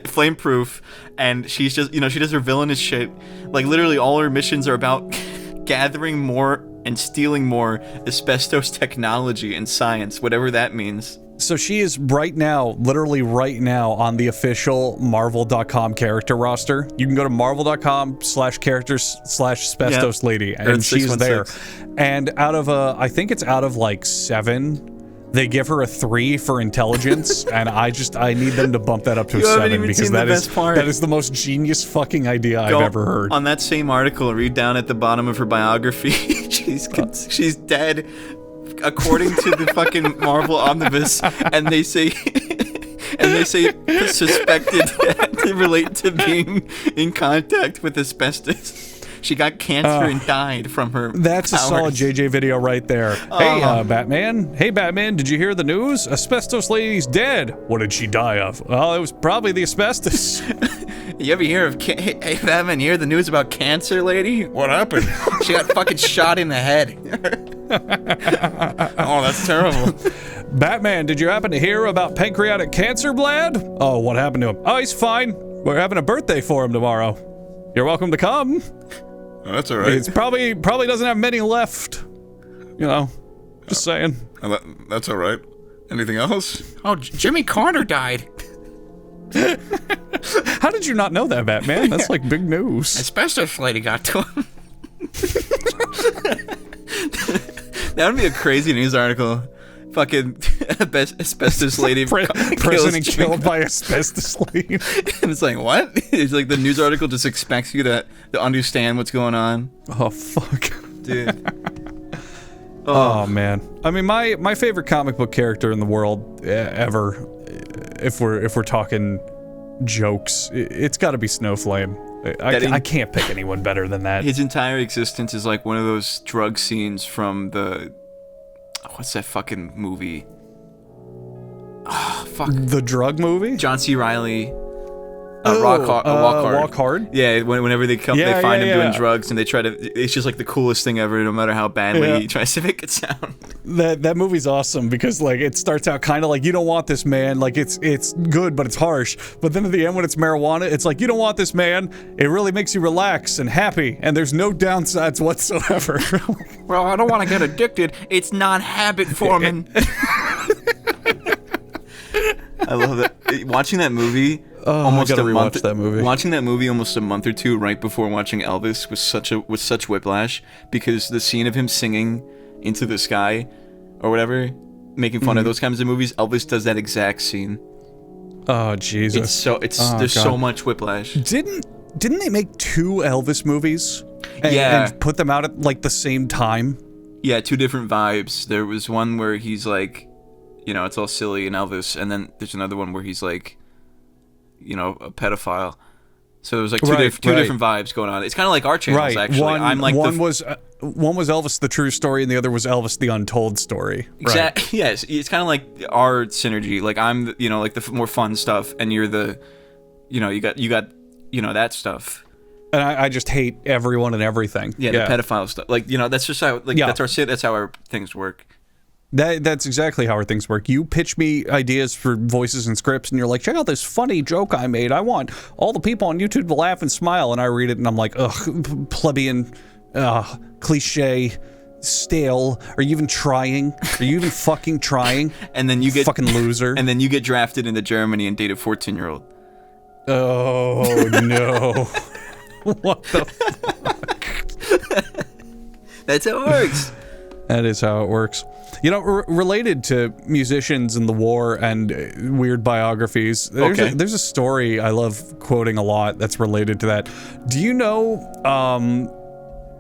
flame-proof, and she's just, she does her villainous shit. Like, literally all her missions are about gathering more and stealing more asbestos technology and science, whatever that means. So she is literally right now, on the official Marvel.com character roster. You can go to marvel.com/characters/asbestos lady, and she's there. And I think it's out of like 7, they give her a 3 for intelligence, and I need them to bump that up to a 7 because that is the most genius fucking idea I've ever heard. On that same article, read down at the bottom of her biography, she's dead. According to the fucking Marvel Omnibus, and they say suspected to relate to being in contact with asbestos. She got cancer and died from her That's powers. a solid JJ video right there. Hey, Batman. Hey, Batman, did you hear the news? Asbestos Lady's dead. What did she die of? Well, it was probably the asbestos. You ever hear of... Hey, Batman, you hear the news about Cancer Lady? What happened? She got fucking shot in the head. Oh, that's terrible. Batman, did you happen to hear about pancreatic cancer, Blad? Oh, what happened to him? Oh, he's fine. We're having a birthday for him tomorrow. You're welcome to come. Oh, that's all right. It's probably doesn't have many left. Just saying. That's all right. Anything else? Oh, Jimmy Carter died. How did you not know that, Batman? That's like big news. Asbestos Lady got to him. That would be a crazy news article. Fucking asbestos lady president killed by asbestos lady. And it's like, what? It's like the news article just expects you to understand what's going on. Oh, fuck. Dude. Oh, man. I mean, my favorite comic book character in the world ever, if we're talking jokes, it's got to be Snowflame. I can't pick anyone better than that. His entire existence is like one of those drug scenes from the... What's that fucking movie? Oh, fuck. The drug movie? John C. Reilly. Walk Hard. Walk Hard? Yeah, whenever they find him doing drugs and they try to... It's just like the coolest thing ever, no matter how badly he tries to make it sound. That movie's awesome because like it starts out kind of like, you don't want this, man. Like it's good, but it's harsh. But then at the end when it's marijuana, it's like, you don't want this, man. It really makes you relax and happy, and there's no downsides whatsoever. Well, I don't want to get addicted. It's non-habit forming. I love that. Watching that movie... almost I gotta rewatch that movie. Watching that movie almost a month or two right before watching Elvis was such whiplash, because the scene of him singing Into the Sky or whatever, making fun of those kinds of movies, Elvis does that exact scene. Oh Jesus! There's so much whiplash. Didn't they make 2 Elvis movies? And put them out at like the same time? Yeah, 2 different vibes. There was one where he's like, it's all silly and Elvis, and then there's another one where he's like, a pedophile. So there was like two different vibes going on. It's kind of like our channels, actually. One was Elvis the True Story, and the other was Elvis the Untold Story. Exactly. Right. Yes, it's kind of like our synergy. Like I'm, like the more fun stuff, and you're the, you got that stuff. And I just hate everyone and everything. Yeah, the pedophile stuff. Like that's just how. Like that's our things work. That's exactly how our things work. You pitch me ideas for voices and scripts, and you're like, check out this funny joke I made. I want all the people on YouTube to laugh and smile. And I read it, and I'm like, ugh, plebeian, cliche, stale. Are you even trying? Are you even fucking trying? And then you get fucking loser. And then you get drafted into Germany and date a 14-year-old. Oh no! What the fuck? That's how it works. That is how it works. You know, related to musicians and the war and weird biographies, there's a story I love quoting a lot that's related to that. Do you know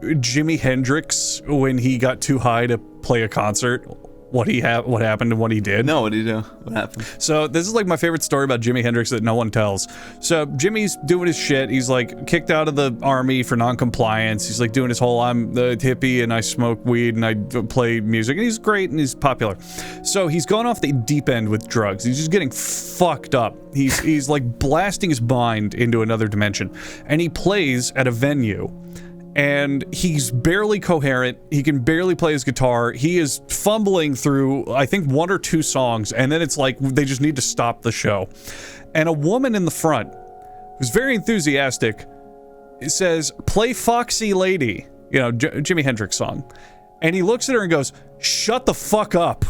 Jimi Hendrix, when he got too high to play a concert, what happened and what he did? No, what did he do? What happened? So this is like my favorite story about Jimi Hendrix that no one tells. So Jimmy's doing his shit. He's like kicked out of the army for non-compliance. He's like doing his whole I'm the hippie and I smoke weed and I play music, and he's great and he's popular. So he's gone off the deep end with drugs. He's just getting fucked up. He's like blasting his mind into another dimension, and he plays at a venue. And he's barely coherent. He can barely play his guitar. He is fumbling through, I think, 1 or 2 songs, and then it's like they just need to stop the show. And a woman in the front, who's very enthusiastic, says, "Play Foxy Lady," you know, Jimi Hendrix song. And he looks at her and goes, "Shut the fuck up."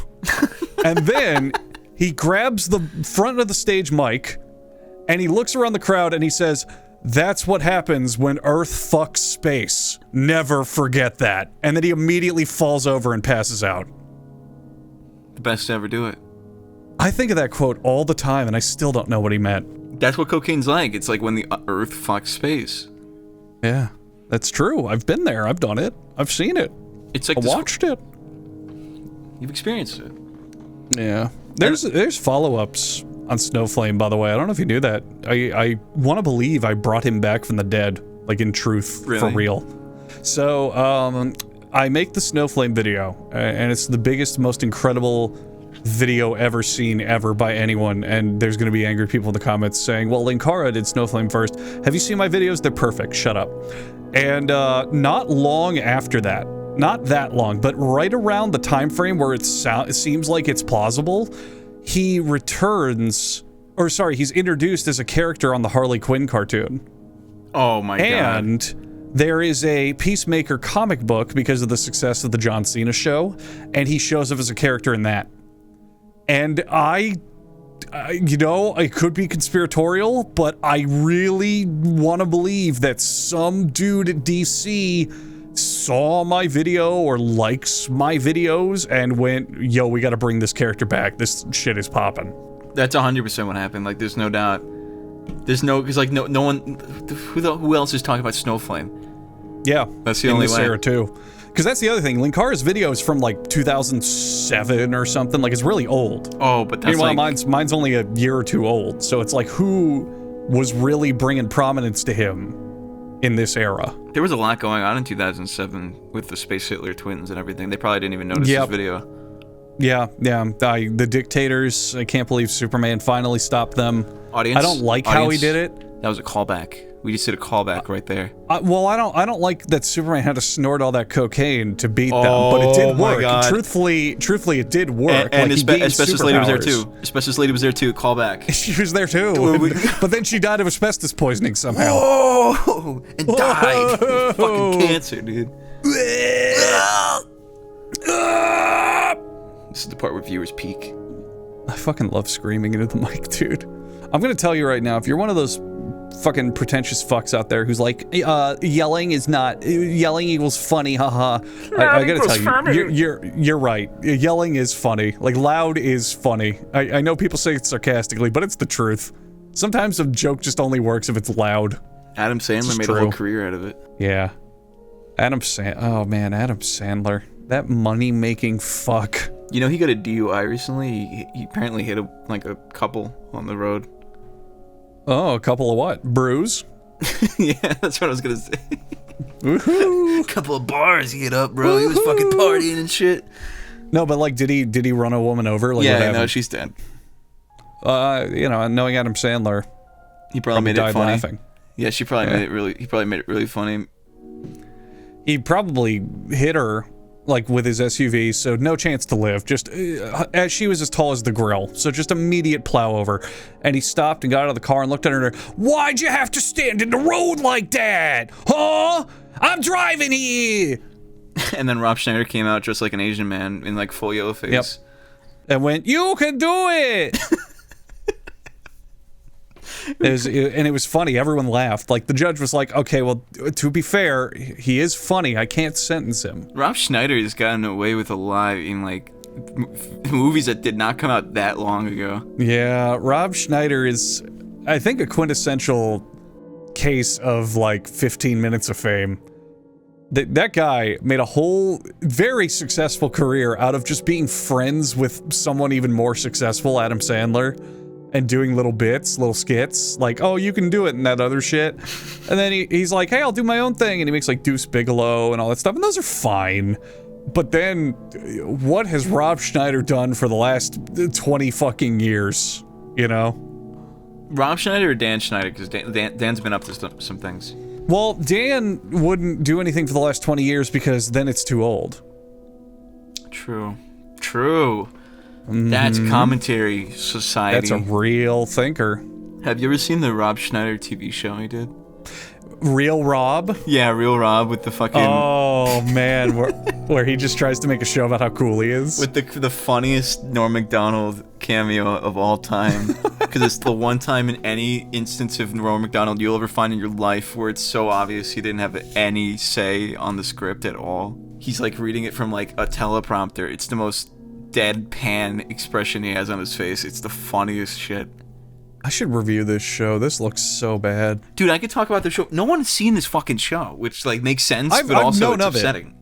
And then he grabs the front of the stage mic, and he looks around the crowd and he says, "That's what happens when Earth fucks space. Never forget that." And then he immediately falls over and passes out. The best to ever do it. I think of that quote all the time, and I still don't know what he meant. That's what cocaine's like. It's like when the Earth fucks space. Yeah, that's true. I've been there. I've done it. I've seen it. It's like I watched it. You've experienced it. Yeah. There's follow-ups on Snowflame, by the way. I don't know if you knew that. I want to believe I brought him back from the dead, like in truth, really? For real. So, I make the Snowflame video, and it's the biggest, most incredible video ever seen ever by anyone, and there's going to be angry people in the comments saying, well, Linkara did Snowflame first. Have you seen my videos? They're perfect. Shut up. And not long after that, not that long, but right around the time frame where it seems like it's plausible, he returns, or sorry, he's introduced as a character on the Harley Quinn cartoon. Oh my god. And there is a Peacemaker comic book because of the success of the John Cena show, and he shows up as a character in that. And I you know, it could be conspiratorial, but I really want to believe that some dude at DC saw my video or likes my videos and went, yo, we got to bring this character back. This shit is popping. That's 100% what happened. Like, there's no doubt. There's no, because like no one, who else is talking about Snowflame? Yeah, that's the only way. Era too. Because that's the other thing. Linkara's video is from like 2007 or something. Like, it's really old. Oh, but that's meanwhile, like... mine's only a year or two old. So it's like, who was really bringing prominence to him in this era? There was a lot going on in 2007 with the Space Hitler twins and everything. They probably didn't even notice this video. Yeah. The dictators. I can't believe Superman finally stopped them. Audience. I don't like how he did it. That was a callback. We just did a callback right there. Well, I don't like that Superman had to snort all that cocaine to beat them, but it did work. Truthfully, it did work. And like, Asbestos Lady was there too. Asbestos Lady was there too. Callback. She was there too. But then she died of asbestos poisoning somehow. Oh, and died. Fucking cancer, dude. This is the part where viewers peak. I fucking love screaming into the mic, dude. I'm gonna tell you right now, if you're one of those fucking pretentious fucks out there who's like, yelling equals funny, haha. I gotta tell you, you're right. Yelling is funny. Like, loud is funny. I know people say it sarcastically, but it's the truth. Sometimes a joke just only works if it's loud. Adam Sandler made a whole career out of it. Yeah. Oh man, Adam Sandler. That money-making fuck. You know, he got a DUI recently. He apparently hit a couple on the road. Oh, a couple of what? Brews? Yeah, that's what I was gonna say. Woohoo! Couple of bars he hit up, bro. Woohoo! He was fucking partying and shit. No, but like, did he run a woman over? Like, yeah, no, she's dead. You know, knowing Adam Sandler, he probably made it funny. Laughing. Yeah, she probably made it really. He probably made it really funny. He probably hit her like with his SUV, so no chance to live. Just as she was as tall as the grill, so just immediate plow over. And he stopped and got out of the car and looked at her and why'd you have to stand in the road like that? Huh? I'm driving here. And then Rob Schneider came out dressed like an Asian man in like full yellow face. Yep. And went, you can do it. It was funny. Everyone laughed. Like, the judge was like, okay, well, to be fair, he is funny. I can't sentence him. Rob Schneider has gotten away with a lot in, like, movies that did not come out that long ago. Yeah, Rob Schneider is, I think, a quintessential case of, like, 15 minutes of fame. That guy made a whole, very successful career out of just being friends with someone even more successful, Adam Sandler. And doing little bits, little skits, like, oh, you can do it and that other shit. And then he's like, hey, I'll do my own thing. And he makes like Deuce Bigelow and all that stuff. And those are fine. But then what has Rob Schneider done for the last 20 fucking years? You know? Rob Schneider or Dan Schneider? Because Dan's been up to some things. Well, Dan wouldn't do anything for the last 20 years because then it's too old. True. That's commentary society. That's a real thinker. Have you ever seen the Rob Schneider TV show he did? Real Rob? Yeah, Real Rob with the fucking... Oh, man, where he just tries to make a show about how cool he is. With the funniest Norm Macdonald cameo of all time. Because it's the one time in any instance of Norm Macdonald you'll ever find in your life where it's so obvious he didn't have any say on the script at all. He's like reading it from like a teleprompter. It's the most deadpan expression he has on his face. It's the funniest shit. I should review this show. This looks so bad. Dude, I could talk about the show. No one's seen this fucking show, which like makes sense, but also it's upsetting.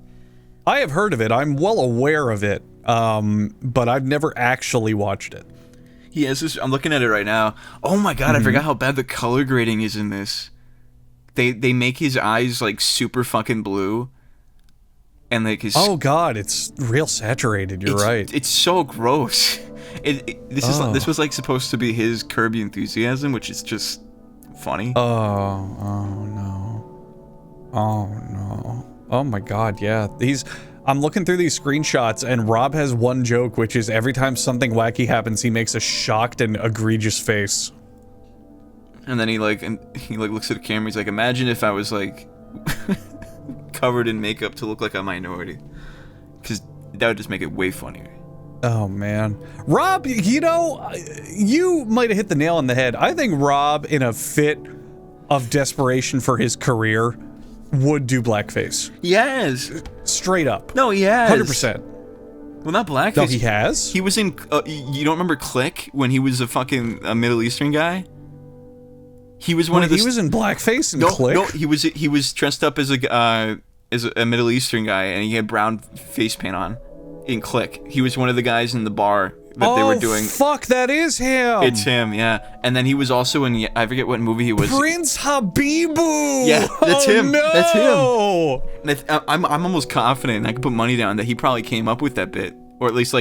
I have heard of it. I'm well aware of it, but I've never actually watched it. He has this. I'm looking at it right now. Oh my god, I forgot how bad the color grading is in this. They make his eyes like super fucking blue. And like his... Oh god, it's real saturated. You're right. It's so gross. This was like supposed to be his Curb Your Enthusiasm, which is just funny. Oh no. Oh my god, yeah. I'm looking through these screenshots and Rob has one joke, which is every time something wacky happens, he makes a shocked and egregious face. And then he looks at the camera. He's like, imagine if I was like covered in makeup to look like a minority, because that would just make it way funnier. Oh man, Rob, you know, you might have hit the nail on the head. I think Rob, in a fit of desperation for his career, would do blackface. Yes, straight up. No, he has 100%. Well, not blackface. No, he has. He was in. You don't remember Click when he was a Middle Eastern guy? He was one of the. He was in blackface in Click. No, he was dressed up as a Middle Eastern guy, and he had brown face paint on. In Click, he was one of the guys in the bar that they were doing. Fuck, that is him. It's him, yeah. And then he was also in, I forget what movie he was. Prince Habibu. Yeah, that's him. No. That's him. I'm almost confident. I could put money down that he probably came up with that bit, or at least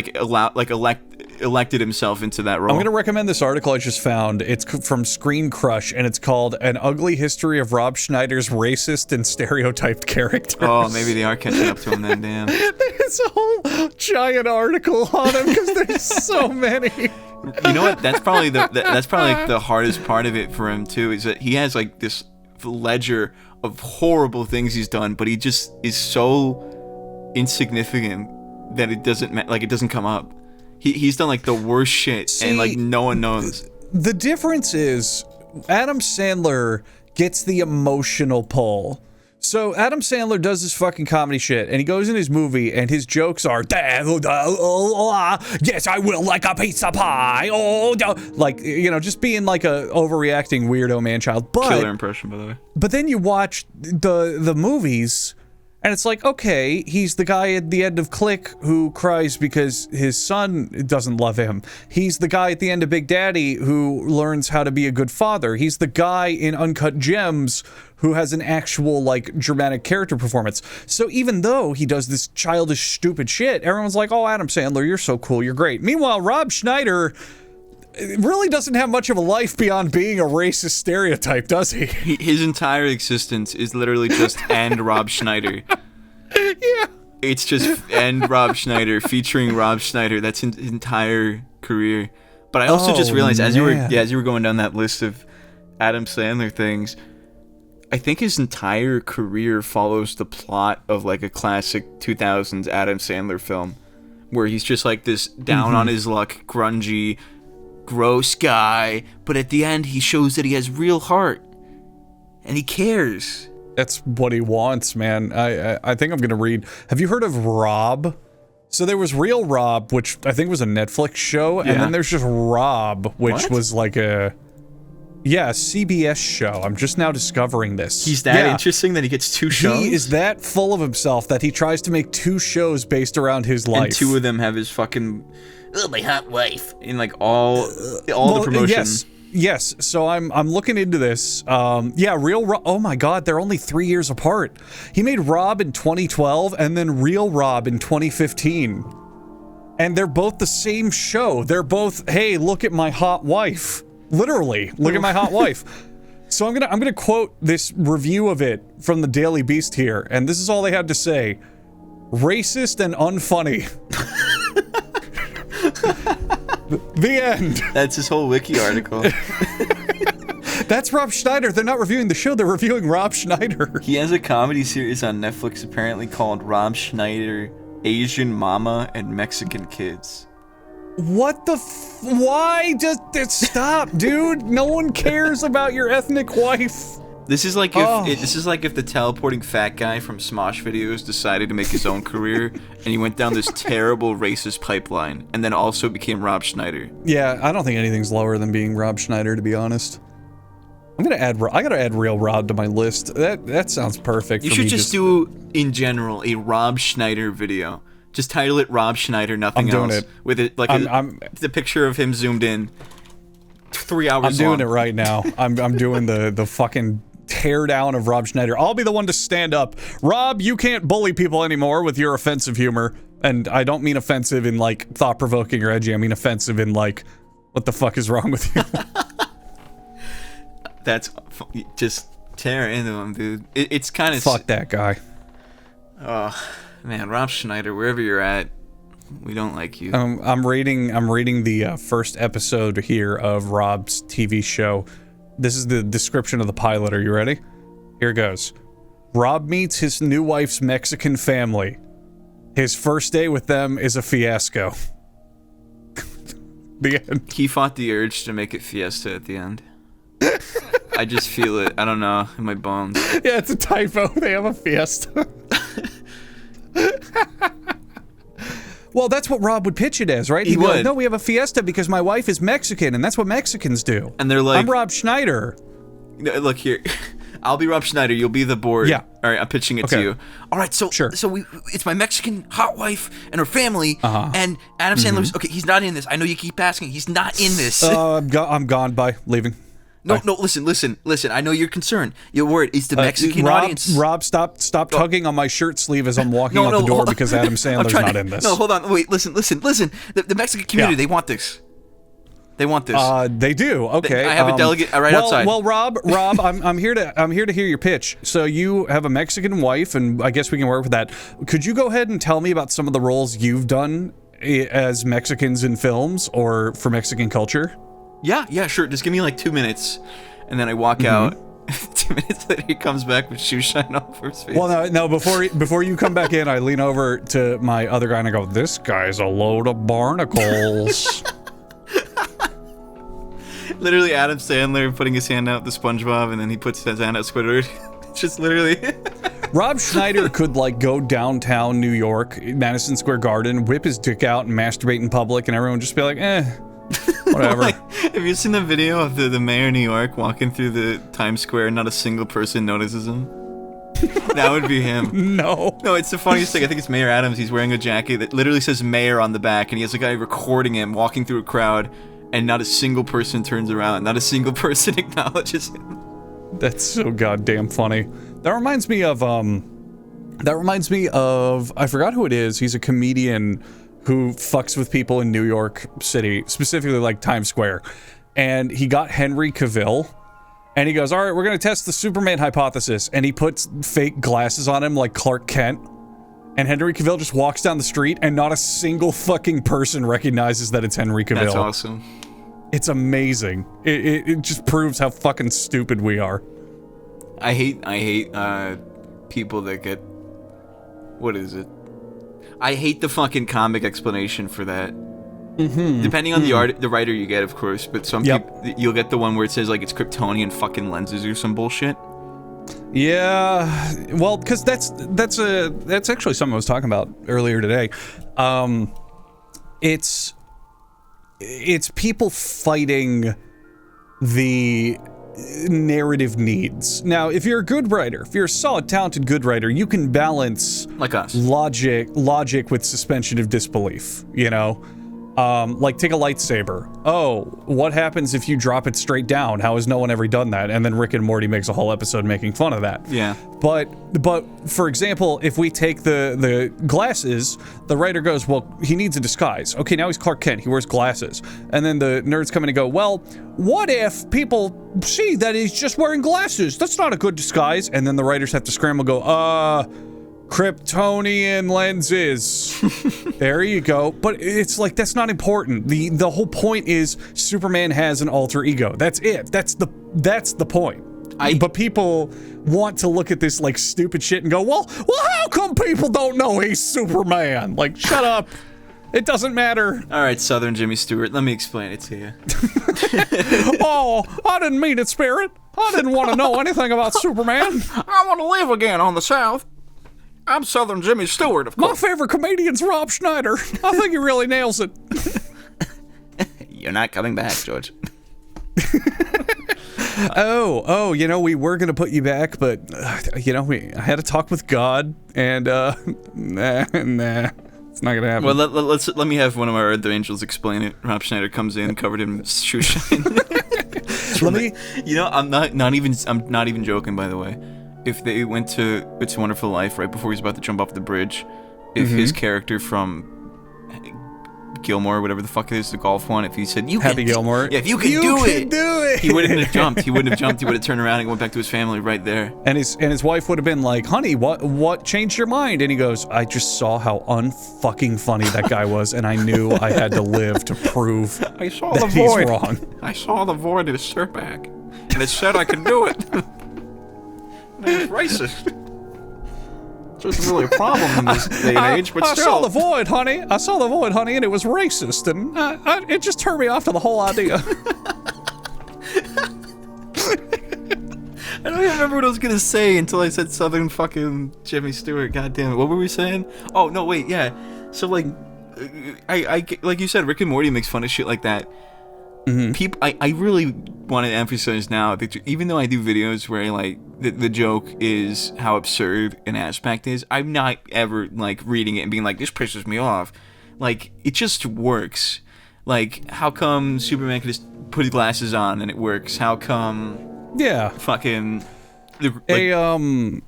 elected himself into that role. I'm gonna recommend this article I just found. It's from Screen Crush, and it's called "An Ugly History of Rob Schneider's Racist and Stereotyped Characters." Oh, maybe they are catching up to him then. Damn. There's a whole giant article on him because there's so many. You know what? That's probably like the hardest part of it for him too. Is that he has like this ledger of horrible things he's done, but he just is so insignificant that it doesn't come up. He's done like the worst shit. See, and like no one knows. The difference is Adam Sandler gets the emotional pull. So Adam Sandler does this fucking comedy shit, and he goes in his movie, and his jokes are, yes, I will like a pizza pie, like, you know, just being like a overreacting weirdo man-child. But killer impression, by the way. But then you watch the movies, and it's like, okay, he's the guy at the end of Click who cries because his son doesn't love him. He's the guy at the end of Big Daddy who learns how to be a good father. He's the guy in Uncut Gems who has an actual, like, dramatic character performance. So even though he does this childish, stupid shit, everyone's like, oh, Adam Sandler, you're so cool, you're great. Meanwhile, Rob Schneider really doesn't have much of a life beyond being a racist stereotype, does he? His entire existence is literally just and Rob Schneider. Yeah. It's just and Rob Schneider featuring Rob Schneider. That's his entire career. But I also just realized as you were going down that list of Adam Sandler things, I think his entire career follows the plot of like a classic 2000s Adam Sandler film, where he's just like this down on his luck, grungy, gross guy, but at the end he shows that he has real heart and he cares. That's what he wants, man. I think I'm gonna read. Have you heard of Rob? So there was Real Rob, which I think was a Netflix show, and then there's just Rob, which was like a CBS show. I'm just now discovering this. He's that interesting that he gets 2 shows? He is that full of himself that he tries to make 2 shows based around his life. And 2 of them have his fucking my hot wife in like all the promotion. Yes, so I'm looking into this. Real Rob. Oh my God, they're only 3 years apart. He made Rob in 2012 and then Real Rob in 2015. And they're both the same show. They're both, hey, look at my hot wife. Literally, look at my hot wife. So I'm gonna quote this review of it from the Daily Beast here, and this is all they had to say: racist and unfunny. The end. That's his whole wiki article. That's Rob Schneider. They're not reviewing the show, they're reviewing Rob Schneider. He has a comedy series on Netflix apparently called Rob Schneider, Asian Mama and Mexican Kids. What the why? Just stop, dude. No one cares about your ethnic wife. This is like if the teleporting fat guy from Smosh videos decided to make his own career and he went down this terrible racist pipeline and then also became Rob Schneider. Yeah, I don't think anything's lower than being Rob Schneider, to be honest. I gotta add Real Rob to my list. That sounds perfect. You should just do in general a Rob Schneider video. Just title it Rob Schneider, nothing else. I'm doing it. With it like the picture of him zoomed in 3 hours long. I'm doing it right now. I'm doing the fucking tear down of Rob Schneider. I'll be the one to stand up. Rob, you can't bully people anymore with your offensive humor. And I don't mean offensive in like thought-provoking or edgy. I mean offensive in like, what the fuck is wrong with you? That's just tear into him, dude. It's kind of fuck that guy. Oh man, Rob Schneider, wherever you're at, we don't like you. I'm reading the first episode here of Rob's TV show. This is the description of the pilot. Are you ready? Here goes. Rob meets his new wife's Mexican family. His first day with them is a fiasco. The end. He fought the urge to make it fiesta at the end. I just feel it. I don't know, in my bones. Yeah, it's a typo. They have a fiesta. Well, that's what Rob would pitch it as, right? He'd be like, no, we have a fiesta because my wife is Mexican, and that's what Mexicans do. And they're like, I'm Rob Schneider. Look here, I'll be Rob Schneider. You'll be the board. Yeah. All right, I'm pitching it to you. All right, so it's my Mexican hot wife and her family, and Adam Sandler's. Okay, he's not in this. I know you keep asking. He's not in this. I'm gone. Bye. Leaving. No, listen. I know you're concerned. You're worried. It's the Mexican audience. Rob, stop tugging on my shirt sleeve as I'm walking out the door because Adam Sandler's not in this. No, hold on. Wait, listen. The Mexican community, they want this. They want this. They do. Okay. I have a delegate right outside. Well, Rob, I'm here to hear your pitch. So you have a Mexican wife, and I guess we can work with that. Could you go ahead and tell me about some of the roles you've done as Mexicans in films or for Mexican culture? Yeah, sure. Just give me like 2 minutes, and then I walk out. 2 minutes later, he comes back with shoe shine all over his face. Well, no. Before you come back in, I lean over to my other guy and I go, "This guy's a load of barnacles." Literally, Adam Sandler putting his hand out the SpongeBob, and then he puts his hand out Squidward. It's just literally. Rob Schneider could like go downtown New York, Madison Square Garden, whip his dick out, and masturbate in public, and everyone just be like, whatever. Have you seen the video of the mayor of New York walking through the Times Square and not a single person notices him? That would be him. No, it's the funniest thing. I think it's Mayor Adams. He's wearing a jacket that literally says mayor on the back, and he has a guy recording him walking through a crowd, and not a single person turns around. Not a single person acknowledges him. That's so goddamn funny. That reminds me of I forgot who it is. He's a comedian who fucks with people in New York City, specifically like Times Square. And he got Henry Cavill, and he goes, all right, we're going to test the Superman hypothesis. And he puts fake glasses on him like Clark Kent. And Henry Cavill just walks down the street, and not a single fucking person recognizes that it's Henry Cavill. That's awesome. It's amazing. It just proves how fucking stupid we are. I hate people that get, what is it? I hate the fucking comic explanation for that. Depending on the writer you get, of course, but some people, you'll get the one where it says like it's Kryptonian fucking lenses or some bullshit. Yeah, well, because that's actually something I was talking about earlier today. It's people fighting the narrative needs. Now, if you're a good writer, if you're a solid, talented, good writer, you can balance like us logic with suspension of disbelief. You know, like take a lightsaber. Oh, what happens if you drop it straight down? How has no one ever done that? And then Rick and Morty makes a whole episode making fun of that. Yeah. But for example, if we take the glasses, the writer goes, well, he needs a disguise. Okay, now he's Clark Kent. He wears glasses. And then the nerds come in and go, well, what if people see that he's just wearing glasses? That's not a good disguise. And then the writers have to scramble and go, Kryptonian lenses. There you go. But it's like, that's not important. The whole point is Superman has an alter ego. That's it. That's the point. But people want to look at this like stupid shit and go, well, how come people don't know he's Superman? Like, shut up. It doesn't matter. All right, Southern Jimmy Stewart, let me explain it to you. Oh, I didn't mean it, Spirit. I didn't want to know anything about Superman. I want to live again on the South. I'm Southern Jimmy Stewart, of course. My favorite comedian's Rob Schneider. I think he really nails it. You're not coming back, George. Oh, you know, we were going to put you back, but, you know, I had a talk with God, and, nah, it's not going to happen. Well, let me have one of our other angels explain it. Rob Schneider comes in covered in shoe shine. You know, I'm not even joking, by the way. If they went to It's a Wonderful Life right before he's about to jump off the bridge, if his character from Gilmore, whatever the fuck it is, the golf one, if he said, Happy Gilmore. Yeah, if you can do it, he wouldn't have jumped. He wouldn't have jumped. He would have turned around and went back to his family right there. And his wife would have been like, honey, what changed your mind? And he goes, I just saw how unfucking funny that guy was, and I knew I had to live to prove I saw that the he's void. wrong. I saw the void in his surtback, and it said I could do it. And it was racist. It's just really a problem in this day and age, but still. I saw the void, honey. And it was racist, and it just turned me off to the whole idea. I don't even remember what I was gonna say until I said Southern fucking Jimmy Stewart. God damn it! What were we saying? Oh no, wait, yeah. So like, I like you said, Rick and Morty makes fun of shit like that. People, I really want to emphasize now that even though I do videos where like the joke is how absurd an aspect is, I'm not ever like reading it and being like, this pisses me off. Like, it just works. Like, how come Superman can just put his glasses on and it works? How come? Yeah. Fucking. A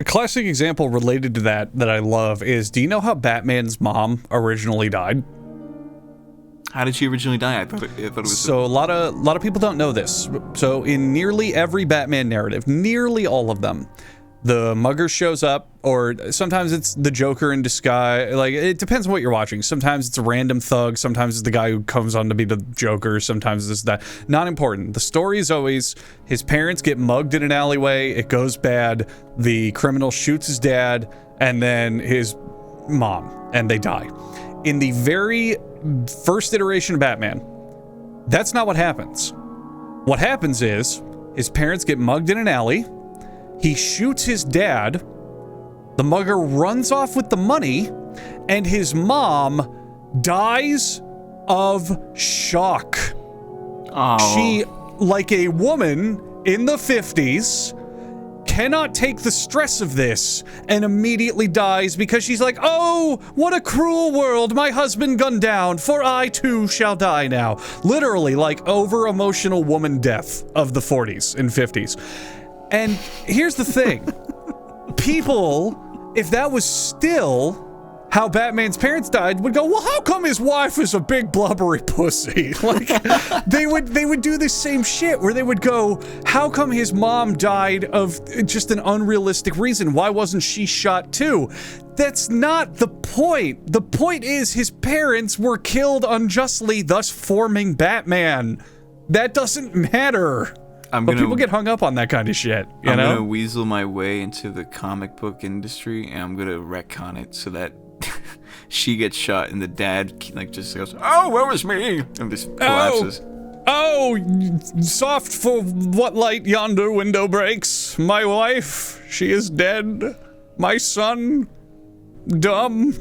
classic example related to that I love is, do you know how Batman's mom originally died? How did she originally die? I thought it was. So a lot of people don't know this. So in nearly every Batman narrative, nearly all of them, the mugger shows up, or sometimes it's the Joker in disguise. Like, it depends on what you're watching. Sometimes it's a random thug. Sometimes it's the guy who comes on to be the Joker. Sometimes it's that. Not important. The story is always his parents get mugged in an alleyway. It goes bad. The criminal shoots his dad and then his mom, and they die. In the very first iteration of Batman, that's not what happens. What happens is his parents get mugged in an alley. He shoots his dad. The mugger runs off with the money, and his mom dies of shock. Oh. She, like a woman in the 50s, cannot take the stress of this and immediately dies because she's like, oh, what a cruel world, my husband gunned down, for I too shall die now. Literally, like, over emotional woman death of the 40s and 50s. And here's the thing. People, if that was still how Batman's parents died would go, well, how come his wife is a big blubbery pussy? Like, they would do the same shit where they would go, how come his mom died of just an unrealistic reason? Why wasn't she shot too? That's not the point. The point is his parents were killed unjustly, thus forming Batman. That doesn't matter. But people get hung up on that kind of shit, you know? I'm gonna weasel my way into the comic book industry, and I'm gonna retcon it so that she gets shot, and the dad like just goes, "Oh, where was me?" and just collapses. Oh, soft for what light yonder window breaks. My wife, she is dead. My son, dumb.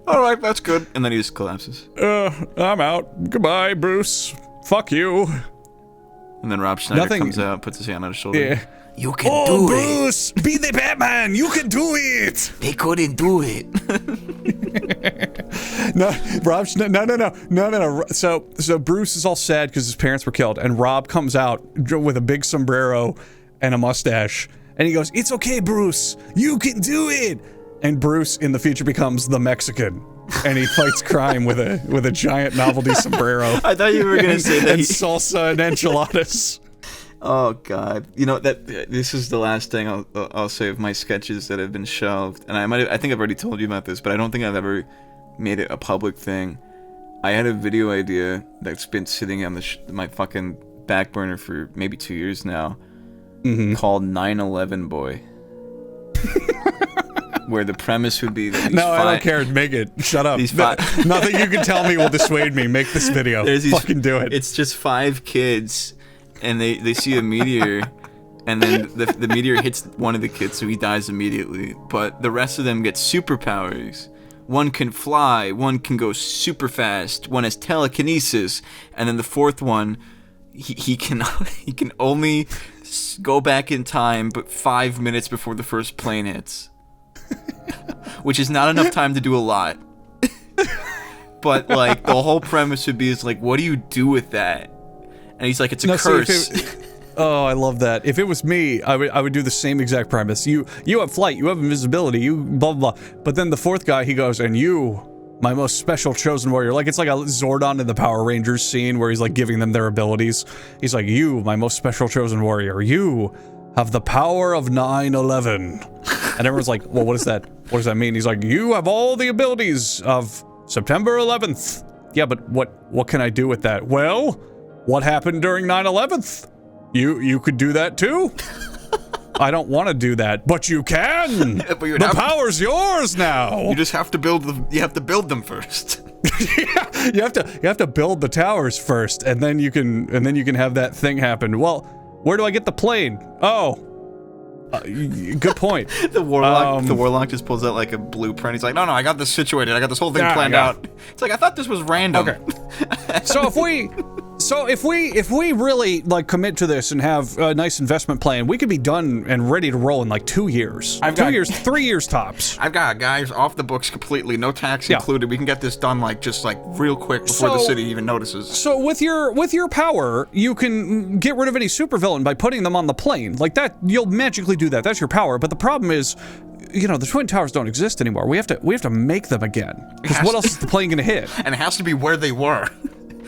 All right, that's good. And then he just collapses. I'm out. Goodbye, Bruce. Fuck you. And then Rob Schneider comes out, puts his hand on his shoulder. Yeah. You can do Bruce, be the Batman. You can do it. it. They couldn't do it. No, Rob. No. So Bruce is all sad because his parents were killed, and Rob comes out with a big sombrero and a mustache, and he goes, "It's okay, Bruce. You can do it." And Bruce in the future becomes the Mexican, and he fights crime with a giant novelty sombrero. I thought you were gonna say that. And salsa and enchiladas. Oh God! You know that this is the last thing I'll say of my sketches that have been shelved, and I think I've already told you about this, but I don't think I've ever made it a public thing. I had a video idea that's been sitting on my fucking back burner for maybe 2 years now, called 9/11 Boy. Where the premise would be that I don't care. Make it. Shut up. Nothing you can tell me will dissuade me. Make this video. Fucking do it. It's just 5 kids, and they see a meteor, and then the meteor hits one of the kids, so he dies immediately. But the rest of them get superpowers. One can fly. One can go super fast. One has telekinesis, and then the fourth one, he can only go back in time, but 5 minutes before the first plane hits. Which is not enough time to do a lot. But like the whole premise would be is like, what do you do with that? And he's like, it's a curse. Oh, I love that. If it was me, I would do the same exact premise. You have flight, you have invisibility, you blah blah blah. But then the fourth guy, he goes, and you, my most special chosen warrior. Like it's like a Zordon in the Power Rangers scene where he's like giving them their abilities. He's like, you, my most special chosen warrior, you have the power of 9/11. And everyone's like, well, what is that? What does that mean? He's like, you have all the abilities of September 11th. Yeah, but what can I do with that? Well, what happened during 9/11? You could do that too? I don't want to do that, but you can. But the power's yours now. You just have to build them. You have to build them first. Yeah, you have to build the towers first, and then you can have that thing happen. Well, where do I get the plane? Oh. Good point. The warlock just pulls out like a blueprint. He's like, no, I got this situated. I got this whole thing planned out. It's like, I thought this was random. Okay. So if we really like commit to this and have a nice investment plan, we could be done and ready to roll in like 2 years. 3 years tops. I've got guys off the books completely, no tax included. We can get this done like real quick before the city even notices. So with your power, you can get rid of any supervillain by putting them on the plane. Like that, you'll magically do that. That's your power. But the problem is, the Twin Towers don't exist anymore. We have to make them again. Because what else is the plane gonna hit? And it has to be where they were.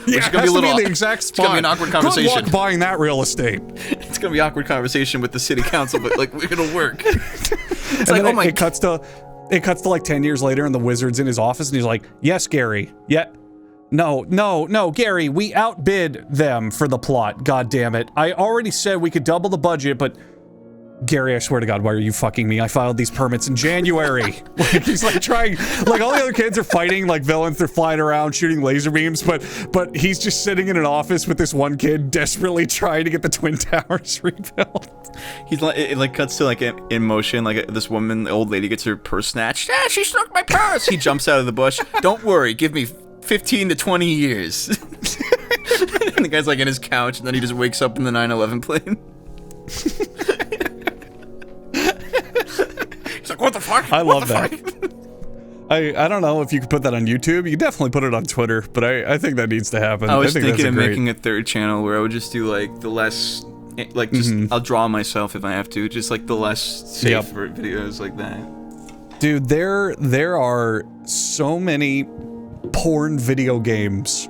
Yeah, it has to be the exact spot. It's gonna be an awkward conversation. Good luck buying that real estate. It's gonna be an awkward conversation with the city council, but like it'll work. It's like, oh my! It cuts to like 10 years later, and the wizard's in his office, and he's like, "Yes, Gary. Yeah, no, Gary. We outbid them for the plot. God damn it! I already said we could double the budget, but." Gary, I swear to God, why are you fucking me? I filed these permits in January. Like, he's like trying, like all the other kids are fighting like villains, they're flying around shooting laser beams, but he's just sitting in an office with this one kid desperately trying to get the Twin Towers rebuilt. He's like, it like cuts to like in motion, like this woman, the old lady gets her purse snatched. Yeah, she snuck my purse. He jumps out of the bush. Don't worry, give me 15 to 20 years. And the guy's like in his couch, and then he just wakes up in the 9/11 plane. He's like, what the fuck? I love that. I don't know if you could put that on YouTube. You could definitely put it on Twitter, but I think that needs to happen. I was thinking of making a third channel where I would just do like the less, like just I'll draw myself if I have to, just like the less safe videos like that. Dude, there are so many porn video games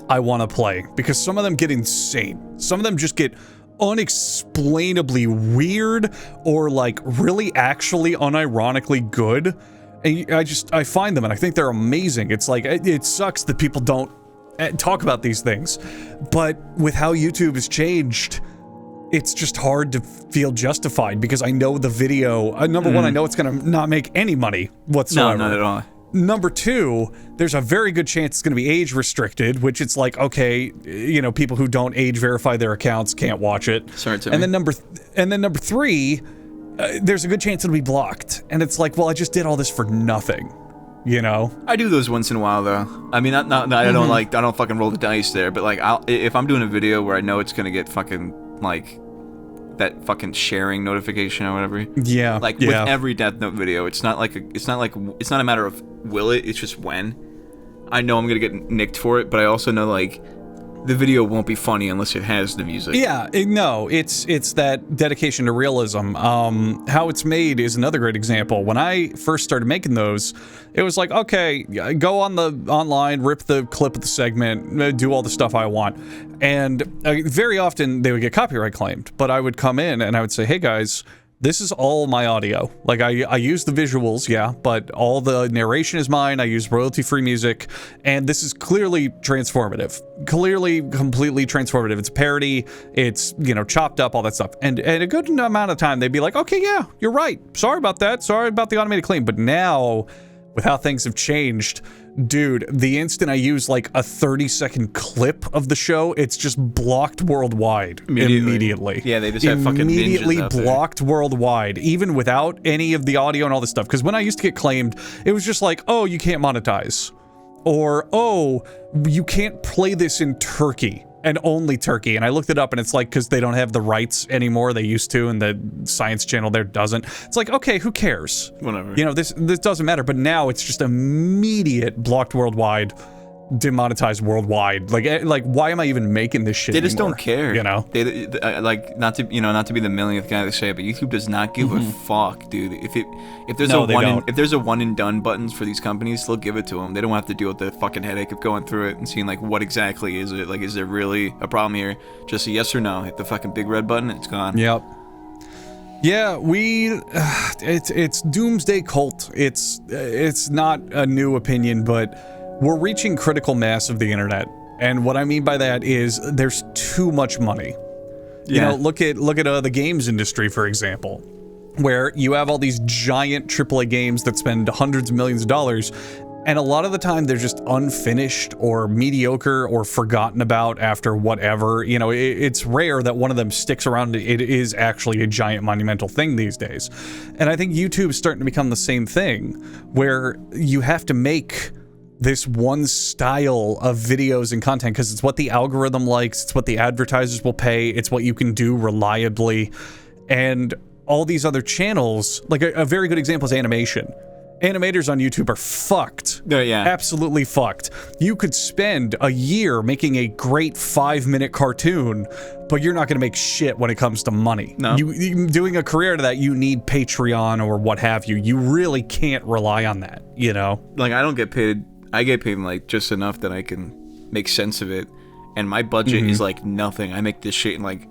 I want to play because some of them get insane. Some of them just get unexplainably weird or like really actually unironically good. And I find them and I think they're amazing. It's like, it sucks that people don't talk about these things. But with how YouTube has changed, it's just hard to feel justified because I know the video, number one, I know it's going to not make any money whatsoever. No, not at all. Number two, there's a very good chance it's going to be age restricted, which it's like, okay, you know, people who don't age verify their accounts can't watch it. Sorry, Timmy. And then number three, there's a good chance it'll be blocked. And it's like, well, I just did all this for nothing, you know? I do those once in a while though. I mean, I don't fucking roll the dice there, but like, if I'm doing a video where I know it's gonna get fucking like that fucking sharing notification or whatever. Yeah. Like with every Death Note video, it's not a matter of will it, it's just when. I know I'm gonna get nicked for it, but I also know like the video won't be funny unless it has the music. Yeah, it's that dedication to realism. How it's made is another great example. When I first started making those, it was like, okay, go on the online, rip the clip of the segment, do all the stuff I want. And very often they would get copyright claimed, but I would come in and I would say, hey guys, this is all my audio. Like I use the visuals, yeah, but all the narration is mine. I use royalty-free music, and this is clearly transformative. Clearly, completely transformative. It's parody. It's, you know, chopped up, all that stuff. And a good amount of time, they'd be like, okay, yeah, you're right. Sorry about that. Sorry about the automated claim. But now, with how things have changed, dude, the instant I use like a 30-second clip of the show, it's just blocked worldwide immediately. Yeah, they just have fucking immediately ninjas out there. blocked worldwide, even without any of the audio and all this stuff. Because when I used to get claimed, it was just like, oh, you can't monetize, or oh, you can't play this in Turkey. And only Turkey. And I looked it up and it's like, because they don't have the rights anymore. They used to, and the Science Channel there doesn't. It's like, okay, who cares? Whatever. You know, this doesn't matter. But now it's just immediate blocked worldwide, demonetized worldwide. Like why am I even making this shit They just anymore? don't care. You know? They like, not to be the millionth guy to say it, but YouTube does not give a fuck, dude. If there's a one and done buttons for these companies, they'll give it to them. They don't have to deal with the fucking headache of going through it and seeing like what exactly is it. Like, is there really a problem here? Just a yes or no. Hit the fucking big red button, it's gone. Yep. Yeah, it's doomsday cult. It's not a new opinion, but we're reaching critical mass of the internet. And what I mean by that is there's too much money. You know, look at the games industry, for example, where you have all these giant AAA games that spend hundreds of millions of dollars, and a lot of the time they're just unfinished or mediocre or forgotten about after whatever. You know, it's rare that one of them sticks around. It is actually a giant monumental thing these days. And I think YouTube is starting to become the same thing, where you have to make this one style of videos and content because it's what the algorithm likes, it's what the advertisers will pay, it's what you can do reliably. And all these other channels, like a very good example is animation. Animators on YouTube are fucked. Yeah. Absolutely fucked. You could spend a year making a great 5-minute cartoon, but you're not going to make shit when it comes to money. No. You doing a career to that, you need Patreon or what have you. You really can't rely on that, you know? Like, I don't get paid. I get paid like just enough that I can make sense of it, and my budget is like nothing. I make this shit in like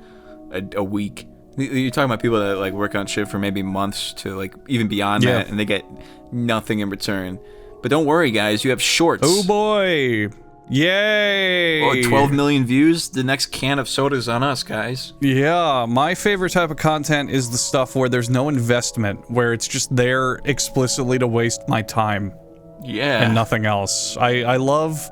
a week. You're talking about people that like work on shit for maybe months to like even beyond that, and they get nothing in return. But don't worry, guys, you have shorts. Oh boy. Yay! Oh, 12 million views. The next can of soda's on us, guys. Yeah, my favorite type of content is the stuff where there's no investment, where it's just there explicitly to waste my time. Yeah. And nothing else. I love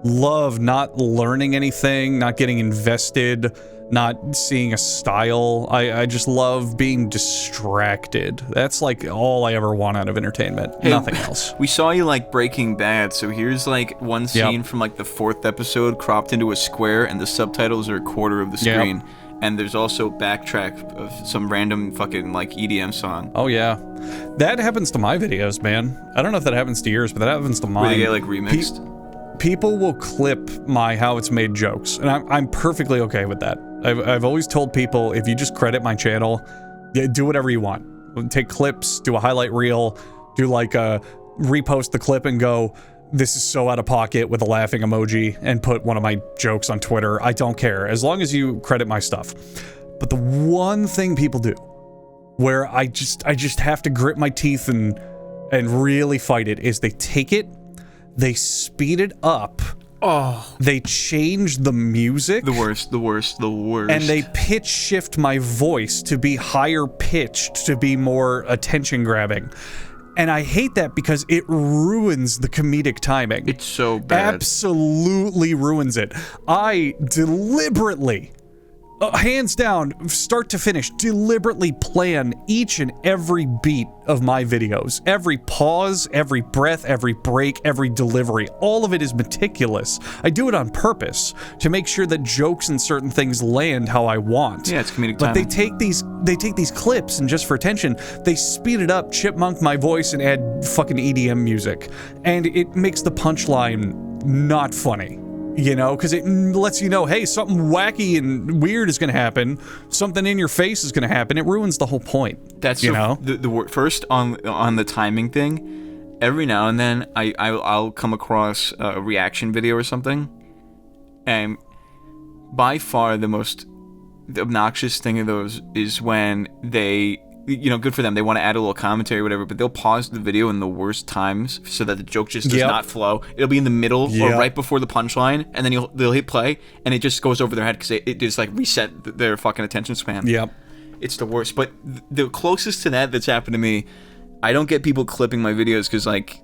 not learning anything, not getting invested, not seeing a style. I just love being distracted. That's like all I ever want out of entertainment. Hey, nothing else. We saw you like Breaking Bad, so here's like one scene from like the 4th episode cropped into a square, and the subtitles are a quarter of the screen. And there's also backtrack of some random fucking like EDM song. Oh yeah, that happens to my videos, man. I don't know if that happens to yours, but that happens to mine. Where they get like remixed. People will clip my how it's made jokes, and I'm perfectly okay with that. I've always told people, if you just credit my channel, do whatever you want. Take clips, do a highlight reel, do like a repost the clip and go, this is so out of pocket with a laughing emoji, and put one of my jokes on Twitter. I don't care, as long as you credit my stuff. But the one thing people do where I just have to grit my teeth and really fight it is they take it, they speed it up. Oh, they change the music. The worst. And they pitch shift my voice to be higher pitched, to be more attention grabbing. And I hate that because it ruins the comedic timing. It's so bad. Absolutely ruins it. I deliberately, hands down, start to finish, deliberately plan each and every beat of my videos. Every pause, every breath, every break, every delivery. All of it is meticulous. I do it on purpose to make sure that jokes and certain things land how I want. Yeah, it's comedic But timing. they take these clips and just for attention, they speed it up, chipmunk my voice, and add fucking EDM music. And it makes the punchline not funny. You know, because it lets you know, hey, something wacky and weird is going to happen. Something in your face is going to happen. It ruins the whole point. That's the first on the timing thing. Every now and then, I'll come across a reaction video or something, and by far the most obnoxious thing of those is when they, you know, good for them, they want to add a little commentary or whatever, but they'll pause the video in the worst times so that the joke just does not flow. It'll be in the middle or right before the punchline, and then they'll hit play, and it just goes over their head because it just like reset their fucking attention span. Yep. It's the worst. But the closest to that's happened to me, I don't get people clipping my videos because like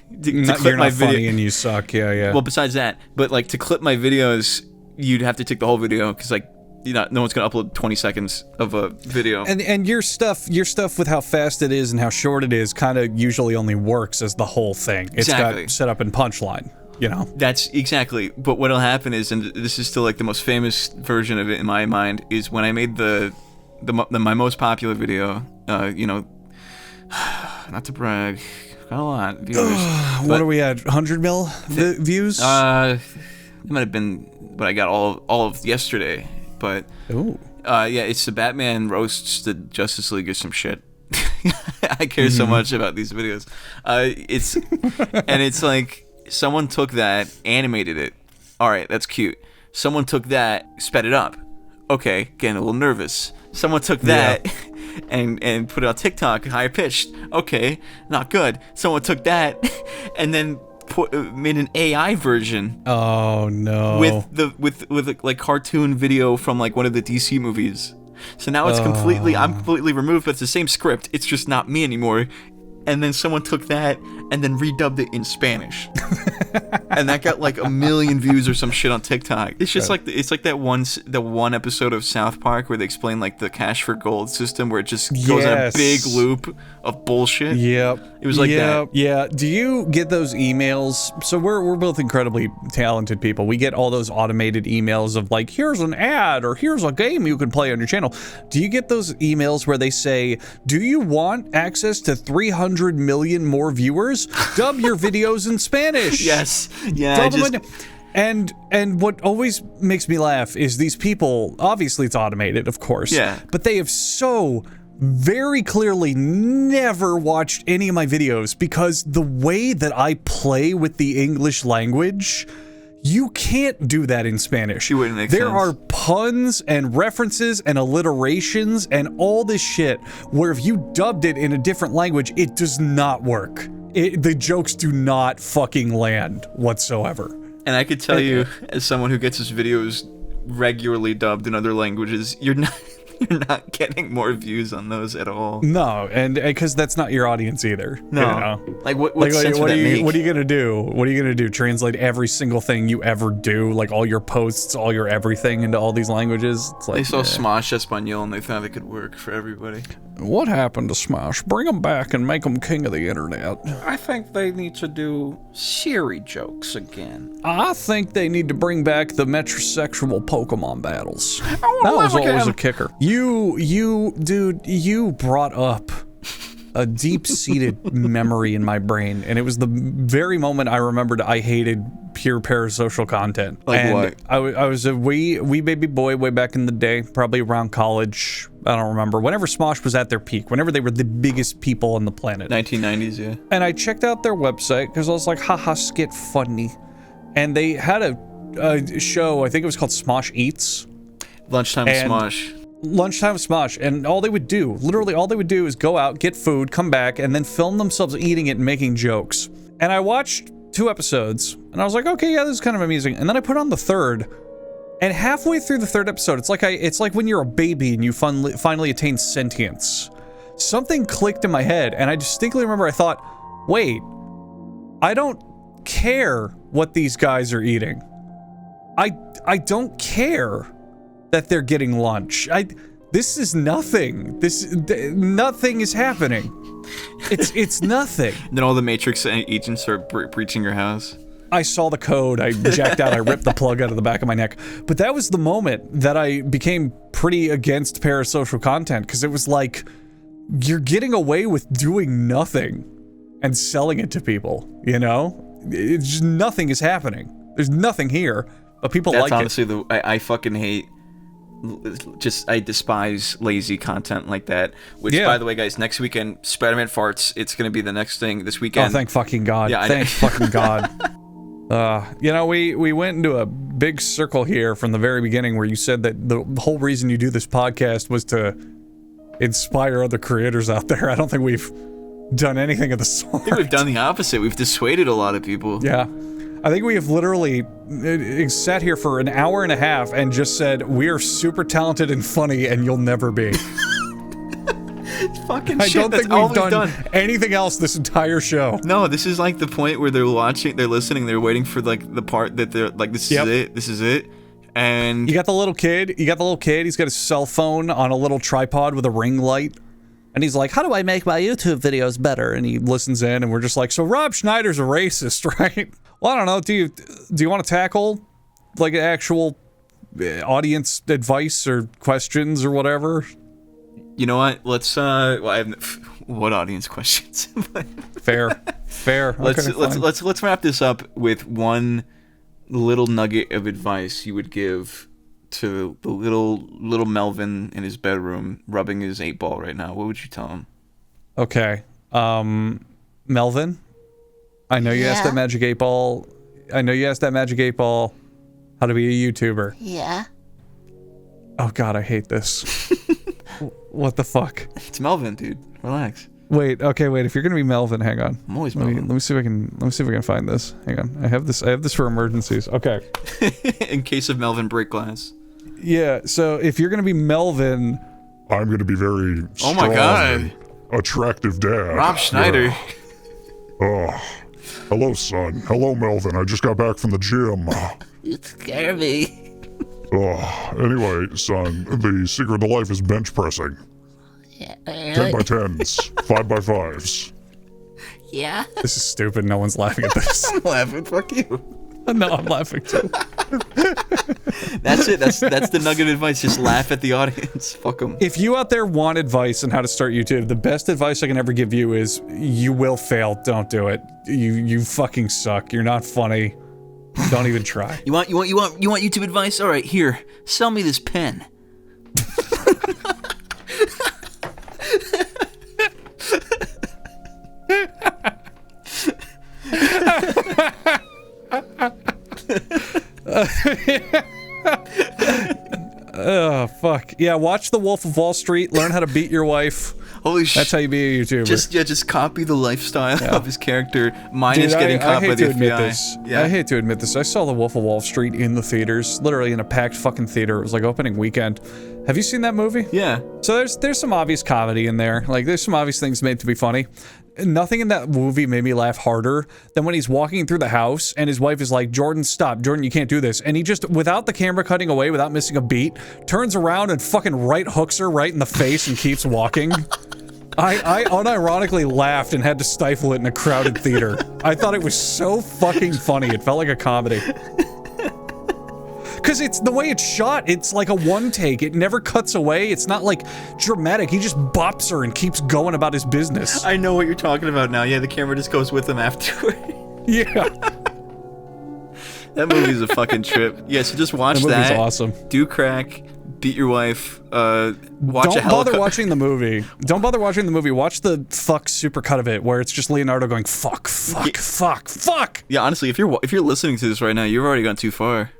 you're not funny and you suck. Yeah. Well, besides that, but like to clip my videos, you'd have to take the whole video because like, you know, no one's gonna upload 20 seconds of a video. And your stuff with how fast it is and how short it is kind of usually only works as the whole thing. It's got set up in punchline, you know. That's exactly. But what'll happen is, and this is still like the most famous version of it in my mind, is when I made my most popular video. You know, not to brag, got a lot of viewers. What are we at? 100 mil views? It might have been, but I got all of yesterday. But yeah, it's the Batman roasts the Justice League or some shit. I care so much about these videos. It's like someone took that, animated it. All right, that's cute. Someone took that, sped it up. Okay, getting a little nervous. Someone took that and put it on TikTok, higher pitched. Okay, not good. Someone took that and then made an AI version. Oh no! With like cartoon video from like one of the DC movies. So now it's I'm completely removed, but it's the same script. It's just not me anymore. And then someone took that and then redubbed it in Spanish, and that got like 1 million views or some shit on TikTok. It's just like it's like that one episode of South Park where they explain like the cash for gold system, where it just goes in a big loop of bullshit. Yep. It was like that. Yeah. Do you get those emails? So we're both incredibly talented people. We get all those automated emails of like, here's an ad or here's a game you can play on your channel. Do you get those emails where they say, do you want access to 300 million more viewers? Dub your videos in Spanish. Yes. Yeah. And what always makes me laugh is these people, obviously it's automated, of course. Yeah. But they have so very clearly never watched any of my videos, because the way that I play with the English language, you can't do that in Spanish. It wouldn't make there sense. are puns and references and alliterations and all this shit where if you dubbed it in a different language, it does not work. The jokes do not fucking land whatsoever. And I could tell you, as someone who gets his videos regularly dubbed in other languages, you're not getting more views on those at all. No, and because that's not your audience either. No. You know? Like what sense would that make? What are you gonna do? What are you gonna do? Translate every single thing you ever do, like all your posts, all your everything, into all these languages? It's like they saw Smosh Espanol and they thought it could work for everybody. What happened to Smosh? Bring them back and make them king of the internet. I think they need to do Siri jokes again. I think they need to bring back the metrosexual Pokemon battles. Oh, that was always again. a kicker. Dude, you brought up a deep-seated memory in my brain, and it was the very moment I remembered I hated pure parasocial content. Like and what? I was a wee baby boy way back in the day, probably around college, I don't remember. Whenever Smosh was at their peak, whenever they were the biggest people on the planet. 1990s, yeah. And I checked out their website because I was like, haha, skit funny. And they had a show, I think it was called Smosh Eats. Lunchtime Smosh. Lunchtime Smosh. And all they would do, literally all they would do is go out, get food, come back, and then film themselves eating it and making jokes. And I watched 2 episodes, and I was like, okay, yeah, this is kind of amusing. And then I put on the third, and halfway through the third episode, it's like when you're a baby and you finally attain sentience. Something clicked in my head, and I distinctly remember I thought, wait, I don't care what these guys are eating. I don't care that they're getting lunch. This is nothing. Nothing is happening. It's nothing. Then all the Matrix agents start breaching your house. I saw the code, I jacked out, I ripped the plug out of the back of my neck. But that was the moment that I became pretty against parasocial content, because it was like, you're getting away with doing nothing and selling it to people, you know? It's just nothing is happening. There's nothing here, but people like it. That's honestly I fucking hate, I despise lazy content like that. Which, by the way, guys, next weekend, Spider-Man farts. It's gonna be the next thing this weekend. Oh, thank fucking God. Yeah, thank fucking God. You know, we went into a big circle here from the very beginning where you said that the whole reason you do this podcast was to inspire other creators out there. I don't think we've done anything of the sort. I think we've done the opposite. We've dissuaded a lot of people. Yeah. I think we have literally sat here for an hour and a half and just said, we are super talented and funny and you'll never be. It's fucking shit. I don't think we've done anything else this entire show. No, this is like the point where they're listening, they're waiting for like the part that they're like, this is it. And you got the little kid, he's got his cell phone on a little tripod with a ring light. And he's like, how do I make my YouTube videos better? And he listens in and we're just like, so Rob Schneider's a racist, right? Well, I don't know. Do you want to tackle like actual audience advice or questions or whatever? You know what? Let's what audience questions? Fair. Let's wrap this up with one little nugget of advice you would give to the little Melvin in his bedroom rubbing his 8-ball right now. What would you tell him? Okay. Melvin, I know you asked that Magic 8-ball. I know you asked that Magic 8-ball how to be a YouTuber. Yeah. Oh God, I hate this. What the fuck? It's Melvin, dude. Relax. Wait. If you're gonna be Melvin, hang on. I'm always Melvin. Let me see if I can find this. Hang on. I have this for emergencies. Okay. In case of Melvin break glass. Yeah. So if you're gonna be Melvin, I'm gonna be very strong, oh my God, attractive dad. Rob Schneider. Yeah. Oh, hello, son. Hello, Melvin. I just got back from the gym. You scare me. Oh, anyway, son, the secret to life is bench pressing. Yeah. 10 by 10s, 5 by 5s. Yeah. this is stupid. No one's laughing at this. I'm laughing. Fuck you. No, I'm laughing too. That's it. That's the nugget of advice. Just laugh at the audience. Fuck them. If you out there want advice on how to start YouTube, the best advice I can ever give you is you will fail. Don't do it. You fucking suck. You're not funny. Don't even try. You want YouTube advice? All right, here. Sell me this pen. Oh, fuck. Yeah, watch The Wolf of Wall Street. Learn how to beat your wife. Holy shit. That's how you be a YouTuber. Just copy the lifestyle of his character. Mine is getting caught by the FBI. Yeah. I hate to admit this. I saw The Wolf of Wall Street in the theaters. Literally in a packed fucking theater. It was like opening weekend. Have you seen that movie? Yeah. So there's some obvious comedy in there. Like, there's some obvious things made to be funny. Nothing in that movie made me laugh harder than when he's walking through the house and his wife is like, Jordan, stop. Jordan, you can't do this. And he just, without the camera cutting away, without missing a beat, turns around and fucking right hooks her right in the face and keeps walking. I unironically laughed and had to stifle it in a crowded theater. I thought it was so fucking funny. It felt like a comedy. Because it's the way it's shot, it's like a one take. It never cuts away. It's not like dramatic. He just bops her and keeps going about his business. I know what you're talking about now. Yeah, the camera just goes with him afterward. Yeah. That movie's a fucking trip. Yeah, so just watch that. That movie's awesome. Do crack. beat your wife, watch a Don't bother helicopter. watching the movie. Don't bother watching the movie. Watch the fuck supercut of it, where it's just Leonardo going fuck, fuck, fuck, fuck. Yeah, honestly, if you're listening to this right now, you've already gone too far.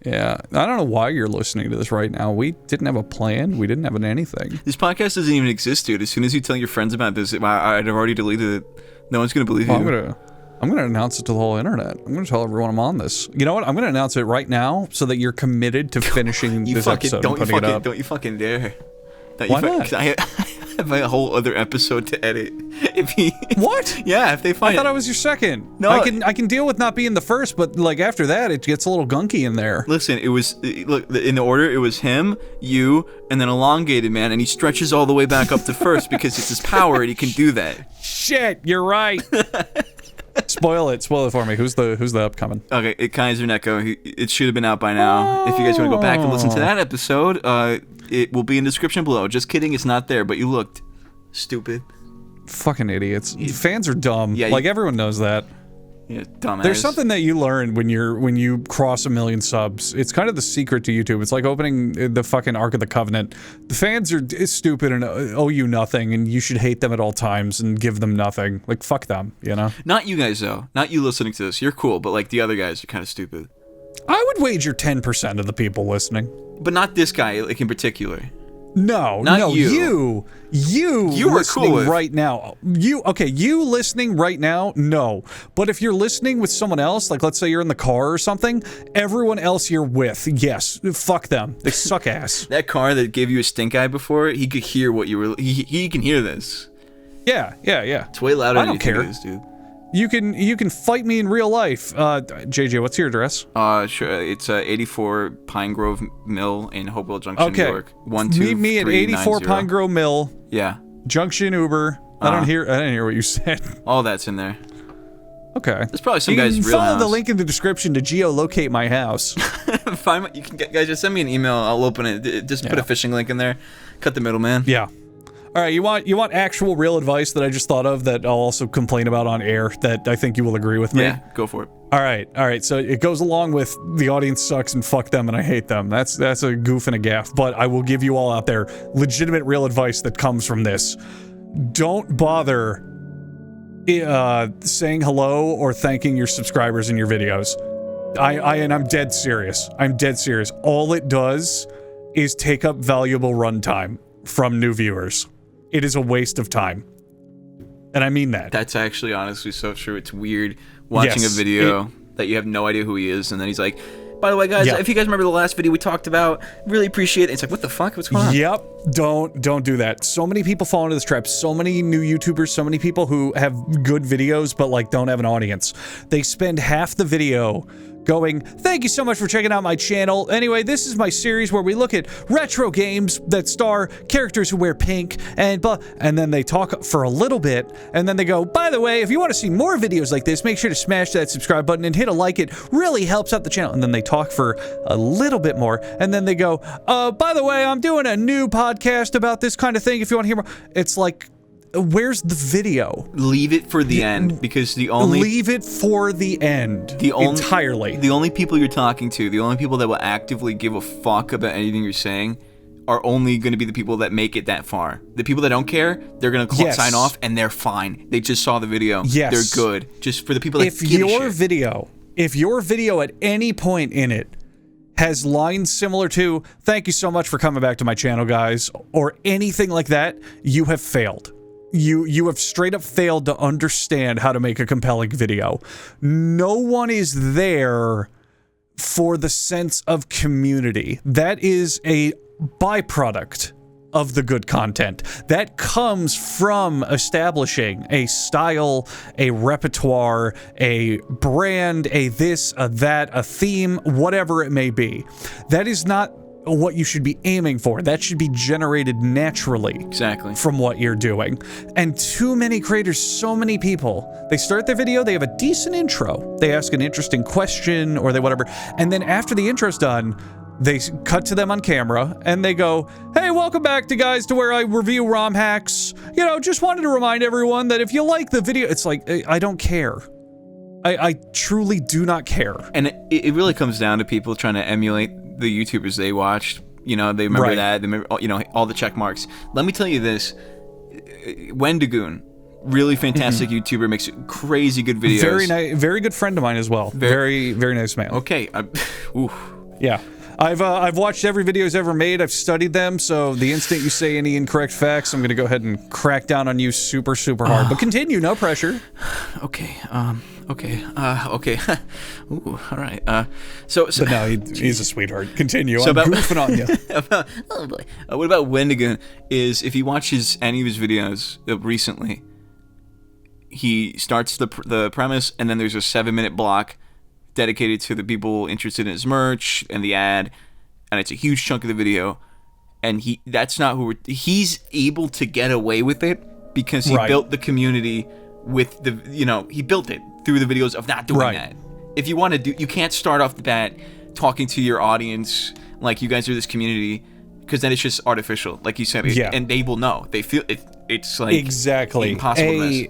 Yeah, I don't know why you're listening to this right now. We didn't have a plan. We didn't have anything. This podcast doesn't even exist, dude. As soon as you tell your friends about this, I'd have already deleted it. No one's gonna believe you. I'm gonna announce it to the whole internet. I'm gonna tell everyone I'm on this. You know what? I'm gonna announce it right now so that you're committed to finishing this episode and putting it up. Don't you fucking dare. Why not? 'Cause I have a whole other episode to edit. If he What? Yeah, if they find I thought I was your second. No. I can deal with not being the first, but like after that, it gets a little gunky in there. Listen, look in the order. It was him, you, and then Elongated Man, and he stretches all the way back up to first because it's his power and he can do that. Shit, you're right. Spoil it for me. Who's the upcoming? Okay, Kaiser Neko. It should have been out by now. If you guys want to go back and listen to that episode, it will be in the description below. Just kidding, it's not there, but you looked stupid. Fucking idiots. Fans are dumb. Yeah, like everyone knows that. Yeah, dumbass. There's something that you learn when you cross 1 million subs. It's kind of the secret to YouTube. It's like opening the fucking Ark of the Covenant. The fans are stupid and owe you nothing, and you should hate them at all times and give them nothing. Like, fuck them, you know? Not you guys, though. Not you listening to this. You're cool, but like the other guys are kind of stupid. I would wager 10% of the people listening. But not this guy, like in particular. No, Not no, you. You were listening cool with. right now. You listening right now? No. But if you're listening with someone else, like let's say you're in the car or something, everyone else you're with, yes, fuck them. They suck ass. That car that gave you a stink eye before, he could hear what you were. He can hear this. Yeah. It's way louder I than don't you think care. it is, dude. You can fight me in real life. JJ, what's your address? Sure. It's 84 Pine Grove Mill in Hopewell Junction, Okay. New York. 12390. Meet me at 84 Pine Grove Mill, Yeah. Junction Uber. I didn't hear what you said. All that's in there. Okay. There's probably some You guy's can real follow the house. link in the description to geolocate my house. You can guys just send me an email. I'll open it. Just put a phishing link in there. Cut the middleman. Yeah. All right, you want actual real advice that I just thought of that I'll also complain about on air that I think you will agree with me? Yeah. Go for it. All right. So it goes along with the audience sucks and fuck them and I hate them. That's a goof and a gaff, but I will give you all out there legitimate real advice that comes from this. Don't bother saying hello or thanking your subscribers in your videos. I'm dead serious. I'm dead serious. All it does is take up valuable runtime from new viewers. It is a waste of time. And I mean that. That's actually honestly so true. It's weird watching a video that you have no idea who he is, and then he's like, by the way, guys, if you guys remember the last video we talked about, really appreciate it. It's like, what the fuck? What's going on? Yep. Don't do that. So many people fall into this trap. So many new YouTubers, so many people who have good videos but like don't have an audience. They spend half the video going, thank you so much for checking out my channel. Anyway, this is my series where we look at retro games that star characters who wear pink and blah, and then they talk for a little bit, and then they go, by the way, if you want to see more videos like this, make sure to smash that subscribe button and hit a like. It really helps out the channel. And then they talk for a little bit more, and then they go, by the way, I'm doing a new podcast about this kind of thing if you want to hear more. It's like, where's the video? Leave it for the end, because leave it for the end. Entirely. The only people you're talking to, the only people that will actively give a fuck about anything you're saying, are only going to be the people that make it that far. The people that don't care, they're going to sign off, and they're fine. They just saw the video. Yes. They're good. Just for the people that if give a your shit. Your video at any point in it has lines similar to, thank you so much for coming back to my channel, guys, or anything like that, you have failed. You have straight up failed to understand how to make a compelling video. No one is there for the sense of community. That is a byproduct of the good content. That comes from establishing a style, a repertoire, a brand, a this, a that, a theme, whatever it may be. That is not what you should be aiming for. That should be generated naturally. Exactly. From what you're doing. And too many creators, so many people, they start their video, they have a decent intro. They ask an interesting question or they whatever. And then after the intro's done, they cut to them on camera and they go, hey, welcome back to guys to where I review ROM hacks. You know, just wanted to remind everyone that if you like the video, it's like, I don't care. I truly do not care. And it really comes down to people trying to emulate the YouTubers they watched You know, they remember Right. that. They remember, you know, all the check marks. Let me tell you this. Wendigoon, really fantastic YouTuber, makes crazy good videos. Very nice, very good friend of mine as well. Very, very nice man. Okay. Ooh. Yeah. I've watched every video he's ever made. I've studied them, so the instant you say any incorrect facts, I'm gonna go ahead and crack down on you super, super hard. But continue, no pressure. Okay. Okay. Ooh. All right. So. But no, he's a sweetheart. Continue. So I'm about- goofing on you. Oh boy. What about Wendigoon? Is if you watch any of his videos recently, he starts the premise, and then there's a 7-minute block dedicated to the people interested in his merch and the ad, and it's a huge chunk of the video. And that's not who he's able to get away with it because he built the community with he built it through the videos of not doing that. If you want to you can't start off the bat talking to your audience like you guys are this community, because then it's just artificial, like you said. And they will know. They feel it's like exactly impossible to miss.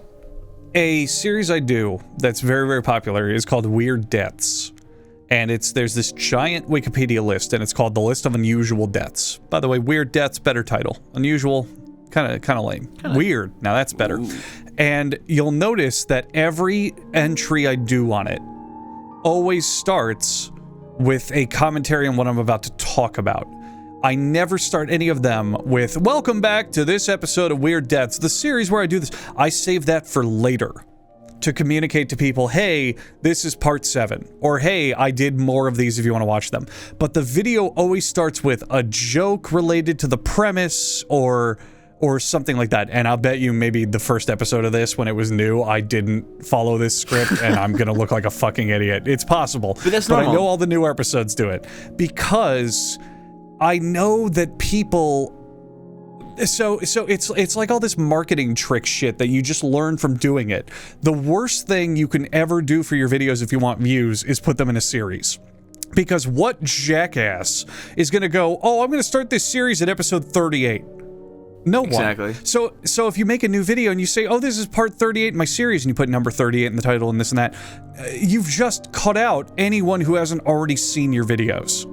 A series I do that's very, very popular is called Weird Deaths. And there's this giant Wikipedia list, and it's called The List of Unusual Deaths. By the way, Weird Deaths, better title. Unusual, kind of lame. Weird, now that's better. Ooh. And you'll notice that every entry I do on it always starts with a commentary on what I'm about to talk about. I never start any of them with, welcome back to this episode of Weird Deaths, the series where I do this. I save that for later to communicate to people, hey, this is part 7, or hey, I did more of these if you want to watch them. But the video always starts with a joke related to the premise or something like that. And I'll bet you maybe the first episode of this, when it was new, I didn't follow this script and I'm going to look like a fucking idiot. It's possible. But that's normal. I know all the new episodes do it because I know that people. So it's like all this marketing trick shit that you just learn from doing it. The worst thing you can ever do for your videos if you want views is put them in a series. Because what jackass is going to go, oh, I'm going to start this series at episode 38? No one. Exactly. So if you make a new video and you say, oh, this is part 38 in my series, and you put number 38 in the title and this and that, you've just cut out anyone who hasn't already seen your videos.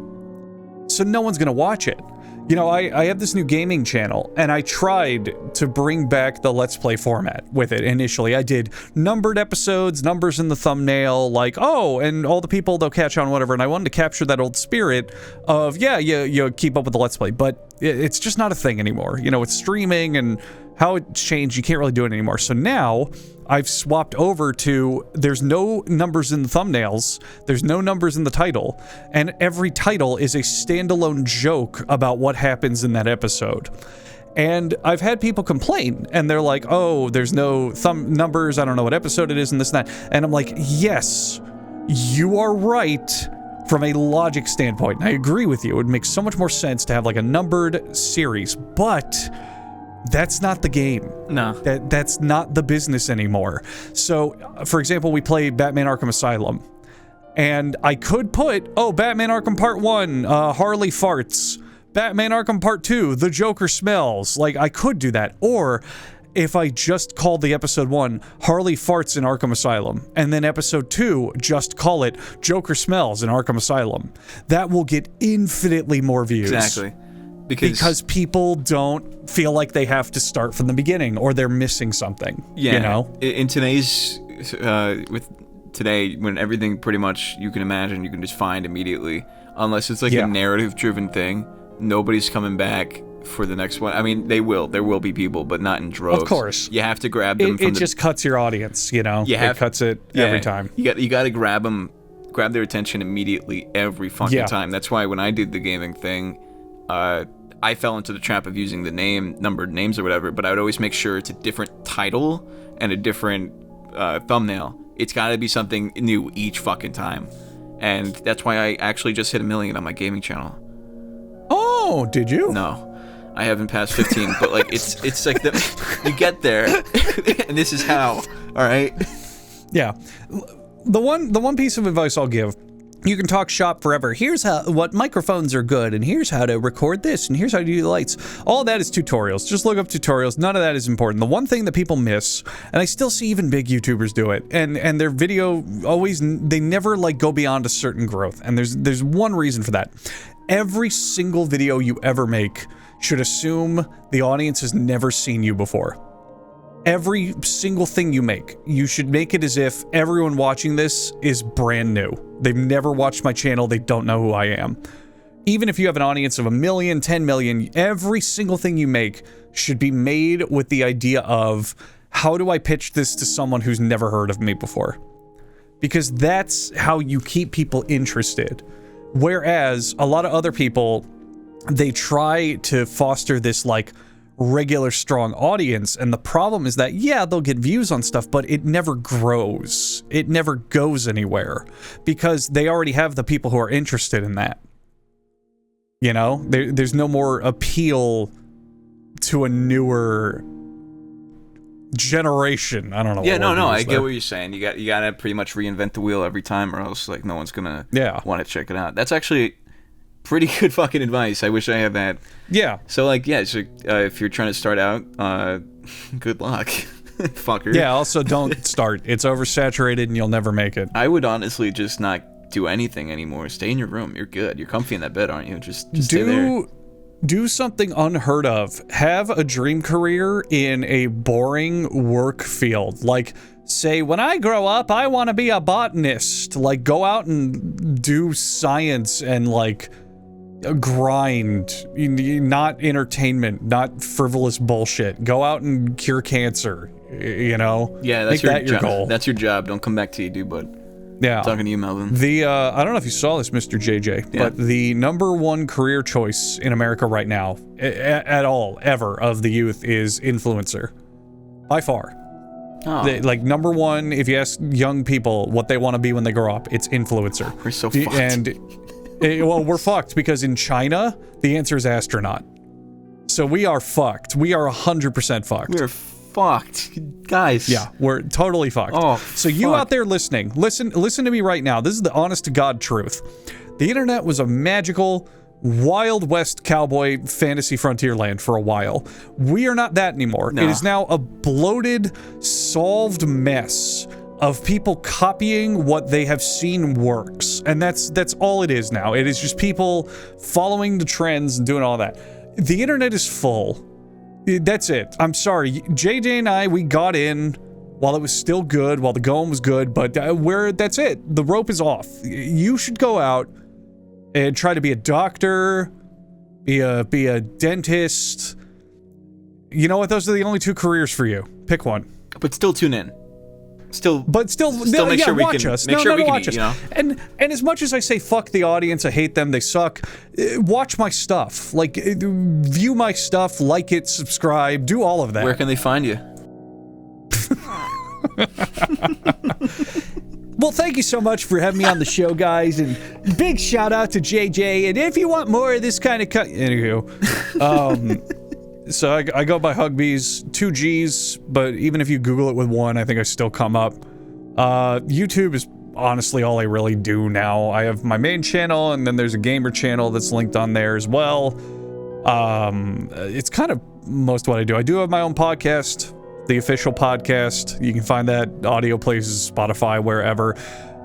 So no one's going to watch it. You know, I have this new gaming channel, and I tried to bring back the Let's Play format with it initially. I did numbered episodes, numbers in the thumbnail, like, oh, and all the people, they'll catch on, whatever, and I wanted to capture that old spirit of, yeah, you keep up with the Let's Play, but it's just not a thing anymore. You know, it's streaming, and how it's changed, you can't really do it anymore. So now I've swapped over to, there's no numbers in the thumbnails, there's no numbers in the title, and every title is a standalone joke about what happens in that episode. And I've had people complain, and they're like, oh, there's no numbers, I don't know what episode it is, and this and that. And I'm like, yes, you are right from a logic standpoint. And I agree with you. It would make so much more sense to have like a numbered series, but that's not the game. No. That's not the business anymore. So, for example, we play Batman Arkham Asylum. And I could put, oh, Batman Arkham Part 1, Harley farts. Batman Arkham Part 2, the Joker smells. Like, I could do that. Or, if I just called the episode 1, Harley farts in Arkham Asylum. And then episode 2, just call it Joker smells in Arkham Asylum. That will get infinitely more views. Exactly. Because people don't feel like they have to start from the beginning, or they're missing something. Yeah. You know? In today's, with today, when everything pretty much you can imagine, you can just find immediately, unless it's like a narrative-driven thing, nobody's coming back for the next one. I mean, there will be people, but not in droves. Of course. You have to grab them It just cuts your audience, you know? It cuts it every time. You got to grab their attention immediately every fucking time. That's why when I did the gaming thing, I fell into the trap of using the numbered names or whatever, but I would always make sure it's a different title and a different thumbnail. It's got to be something new each fucking time. And that's why I actually just hit 1 million on my gaming channel. Oh, did you? No. I haven't passed 15, but like it's like you get there and this is how, all right? Yeah. The one piece of advice I'll give, you can talk shop forever. Here's what microphones are good, and here's how to record this, and here's how to do the lights. All that is tutorials. Just look up tutorials. None of that is important. The one thing that people miss, and I still see even big YouTubers do it, and their video always, they never like go beyond a certain growth, and there's one reason for that. Every single video you ever make should assume the audience has never seen you before. Every single thing you make, you should make it as if everyone watching this is brand new. They've never watched my channel, they don't know who I am. Even if you have an audience of 1 million, 10 million, every single thing you make should be made with the idea of, how do I pitch this to someone who's never heard of me before? Because that's how you keep people interested. Whereas a lot of other people, they try to foster this like regular strong audience, and the problem is that, yeah, they'll get views on stuff, but it never grows. It never goes anywhere because they already have the people who are interested in that. You know, there's no more appeal to a newer generation. I don't know. Yeah, no, I get what you're saying. You gotta pretty much reinvent the wheel every time, or else like no one's gonna want to check it out. That's actually pretty good fucking advice. I wish I had that. Yeah. So like, yeah, so, if you're trying to start out, good luck, fucker. Yeah. Also, don't start. It's oversaturated, and you'll never make it. I would honestly just not do anything anymore. Stay in your room. You're good. You're comfy in that bed, aren't you? Just stay there. Do something unheard of. Have a dream career in a boring work field. Like, say, when I grow up, I want to be a botanist. Like, go out and do science and, like, grind. Not entertainment, not frivolous bullshit. Go out and cure cancer, you know? Yeah, that's Make your your goal. That's your job. Don't come back to you, dude, bud. Yeah. I'm talking to you, Melvin. I don't know if you saw this, Mr. JJ, but the #1 career choice in America right now, at all, ever, of the youth, is influencer. By far. Oh. Like, #1, if you ask young people what they want to be when they grow up, it's influencer. We're so fucked. And, well, we're fucked because in China, the answer is astronaut. So we are fucked. We are 100% fucked. We're fucked, guys. Yeah, we're totally fucked. Oh, so you out there listening, listen to me right now. This is the honest to God truth. The internet was a magical, Wild West cowboy fantasy frontier land for a while. We are not that anymore. No. It is now a bloated, solved mess of people copying what they have seen works. And that's all it is now. It is just people following the trends and doing all that. The internet is full. That's it. I'm sorry. JJ and I, we got in while it was still good, while the going was good, but that's it. The rope is off. You should go out and try to be a doctor, be a dentist. You know what? Those are the only 2 careers for you. Pick one. But still tune in. Still make sure we watch can us. Make sure we can watch eat, us. You know? And as much as I say fuck the audience, I hate them, they suck. Watch my stuff. Like, view my stuff, like it, subscribe, do all of that. Where can they find you? Well, thank you so much for having me on the show, guys, and big shout out to JJ. And if you want more of this kind of anywho, so I go by Huggbees, 2 G's, but even if you Google it with 1, I think I still come up. YouTube is honestly all I really do now. I have my main channel, and then there's a gamer channel that's linked on there as well. It's kind of most what I do. I do have my own podcast, the official podcast. You can find that audio places, Spotify, wherever.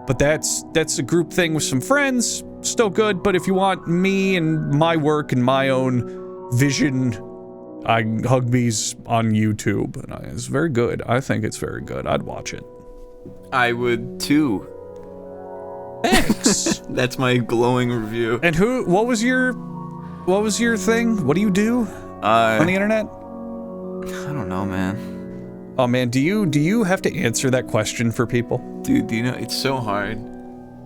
But that's a group thing with some friends. Still good, but if you want me and my work and my own vision, Huggbees on YouTube, and it's very good. I think it's very good. I'd watch it. I would too. Thanks. That's my glowing review. And what was your thing? What do you do on the internet? I don't know, man. Oh man, do you have to answer that question for people? Dude, do you know it's so hard?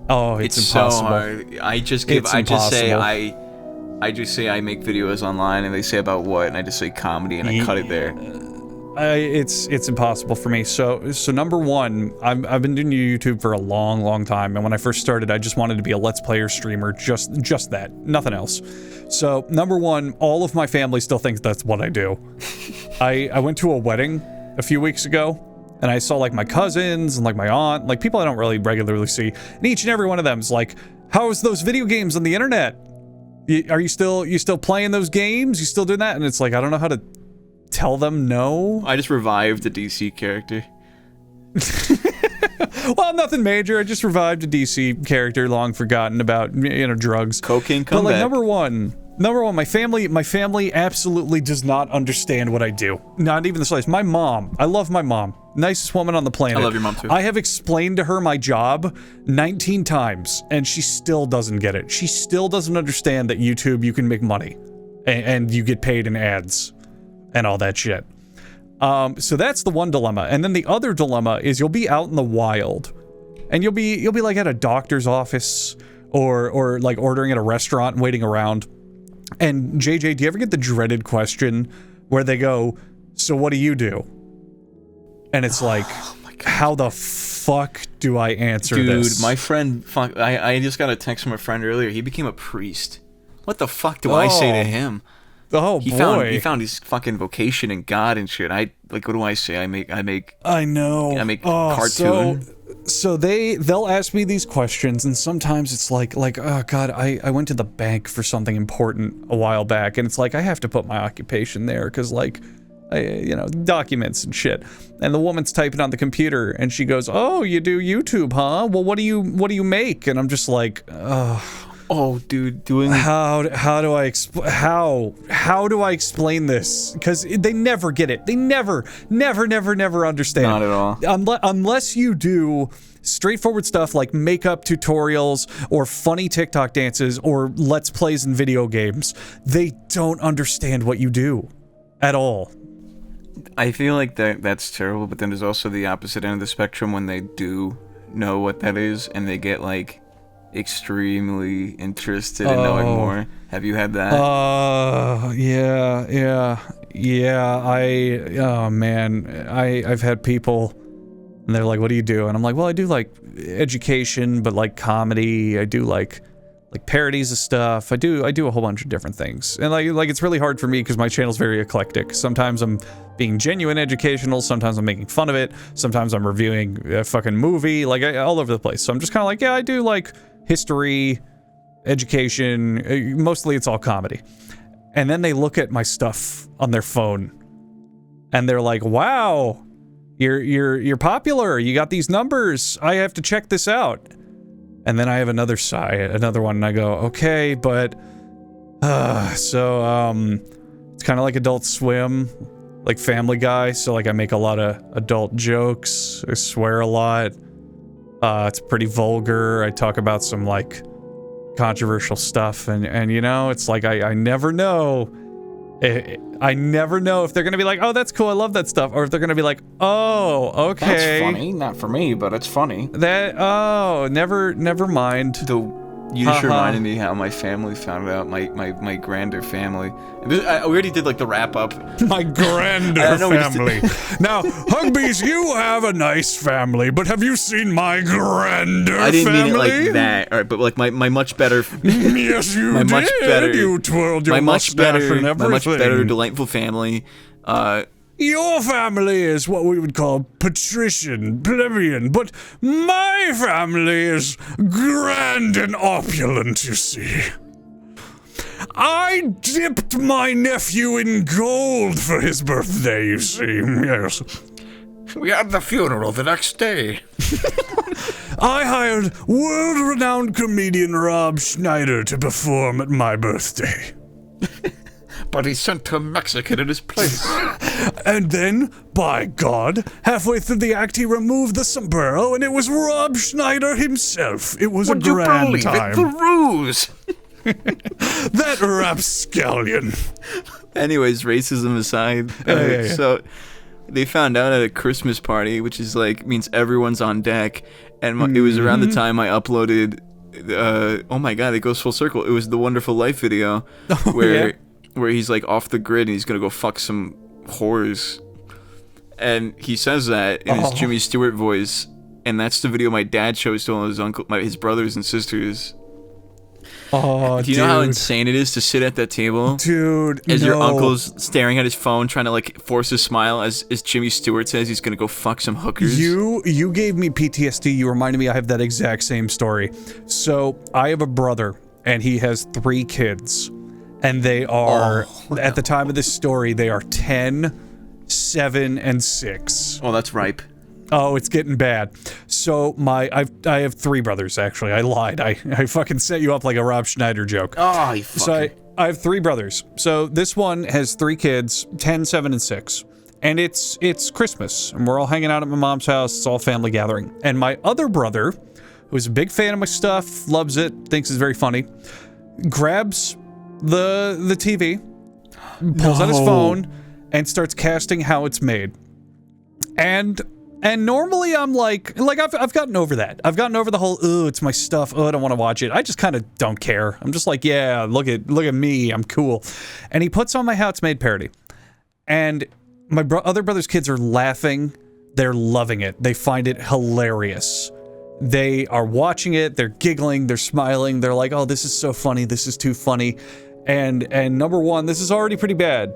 Oh, it's impossible. So hard. I just say I make videos online, and they say about what, and I just say comedy, and I cut it there. It's impossible for me. So #1, I've been doing YouTube for a long time, and when I first started, I just wanted to be a Let's Player streamer, just that, nothing else. So #1, all of my family still thinks that's what I do. I went to a wedding a few weeks ago, and I saw like my cousins and like my aunt, like people I don't really regularly see, and each and every one of them is like, "How's those video games on the internet? Are you still playing those games? You still doing that?" And it's like, I don't know how to tell them no. I just revived the DC character. Well, nothing major. I just revived a DC character long forgotten about, drugs. Cocaine But comeback. like number one, my family absolutely does not understand what I do. Not even the slightest. My mom, I love my mom. Nicest woman on the planet. I love your mom too. I have explained to her my job 19 times, and she still doesn't get it. She still doesn't understand that YouTube, you can make money, and you get paid in ads, and all that shit. So that's the one dilemma. And then the other dilemma is you'll be out in the wild, and you'll be like at a doctor's office, or like ordering at a restaurant and waiting around. And JJ, do you ever get the dreaded question where they go, "So what do you do?" And it's like, how the fuck do I answer this? Dude, my friend, I just got a text from a friend earlier. He became a priest. What the fuck do I say to him? Oh He boy. found his fucking vocation in God and shit. What do I say? I make I know. I make cartoon. So they'll ask me these questions, and sometimes it's like, oh god, I went to the bank for something important a while back, and it's like I have to put my occupation there because documents and shit. And the woman's typing on the computer, and she goes, "Oh, you do YouTube, huh? Well, what do you make?" And I'm just like, Oh, dude, doing how do I explain this? Because they never get it. They never understand. Not at all. Unless you do straightforward stuff like makeup tutorials or funny TikTok dances or Let's Plays in video games, they don't understand what you do at all. I feel like that's terrible, but then there's also the opposite end of the spectrum when they do know what that is and they get like extremely interested in knowing more. Have you had that? I've had people and they're like, "What do you do?" And I'm like, "Well, I do like education, but like comedy. I do like parodies of stuff. I do a whole bunch of different things." And like it's really hard for me because my channel's very eclectic. Sometimes I'm being genuine educational, sometimes I'm making fun of it, sometimes I'm reviewing a fucking movie, all over the place. So I'm just kind of like, yeah, I do like history, education, mostly it's all comedy. And then they look at my stuff on their phone and they're like, "Wow, you're popular, you got these numbers, I have to check this out." And then I have another one, and I go, "Okay, but it's kind of like Adult Swim, like Family Guy, so like I make a lot of adult jokes, I swear a lot. It's pretty vulgar. I talk about some like controversial stuff, and it's like I never know. I never know if they're gonna be like, "Oh, that's cool, I love that stuff," or if they're gonna be like, "Oh, okay, That's funny. Not for me, but it's funny. Never mind." You just reminded me how my family found out, my grander family. We already did like the wrap up. My grander family. Now, Huggbees, you have a nice family, but have you seen my grander family? I didn't mean it like that. All right, but like my much better. Yes, you my did. Much better, you twirled your mustache and everything. my much better, delightful family. Your family is what we would call patrician, plebeian, but my family is grand and opulent, you see. I dipped my nephew in gold for his birthday, you see, yes. We had the funeral the next day. I hired world-renowned comedian Rob Schneider to perform at my birthday. But he sent a Mexican in his place. And then, by God, halfway through the act he removed the sombrero and it was Rob Schneider himself. It was Would a you grand believe time. it? The ruse! That rapscallion. Anyways, racism aside, Yeah. So they found out at a Christmas party, which is like means everyone's on deck, and it was around the time I uploaded. Oh my God, it goes full circle. It was the Wonderful Life video where he's like off the grid and he's gonna go fuck some whores, and he says that in his Jimmy Stewart voice, and that's the video my dad shows to all his brothers and sisters. Oh, Do you know how insane it is to sit at that table? Dude, As your uncle's staring at his phone, trying to like force a smile as Jimmy Stewart says he's gonna go fuck some hookers. You gave me PTSD. You reminded me I have that exact same story. So I have a brother, and he has 3 kids, and they are at the time of this story they are 10, 7, and 6. Oh, that's ripe. Oh, it's getting bad. So I have 3 brothers, actually. I lied. I fucking set you up like a Rob Schneider joke. Oh, you fucker. So I have 3 brothers. So this one has 3 kids, 10, 7, and 6. And it's Christmas, and we're all hanging out at my mom's house. It's all family gathering. And my other brother, who's a big fan of my stuff, loves it, thinks it's very funny, grabs the TV, pulls out his phone, and starts casting how it's made. And normally I'm like I've gotten over that. I've gotten over the whole, ooh, it's my stuff, oh, I don't want to watch it. I just kind of don't care. I'm just like, yeah, look at me, I'm cool. And he puts on my How It's Made parody. And my other brother's kids are laughing. They're loving it. They find it hilarious. They are watching it. They're giggling. They're smiling. They're like, oh, this is so funny. This is too funny. And number one, this is already pretty bad.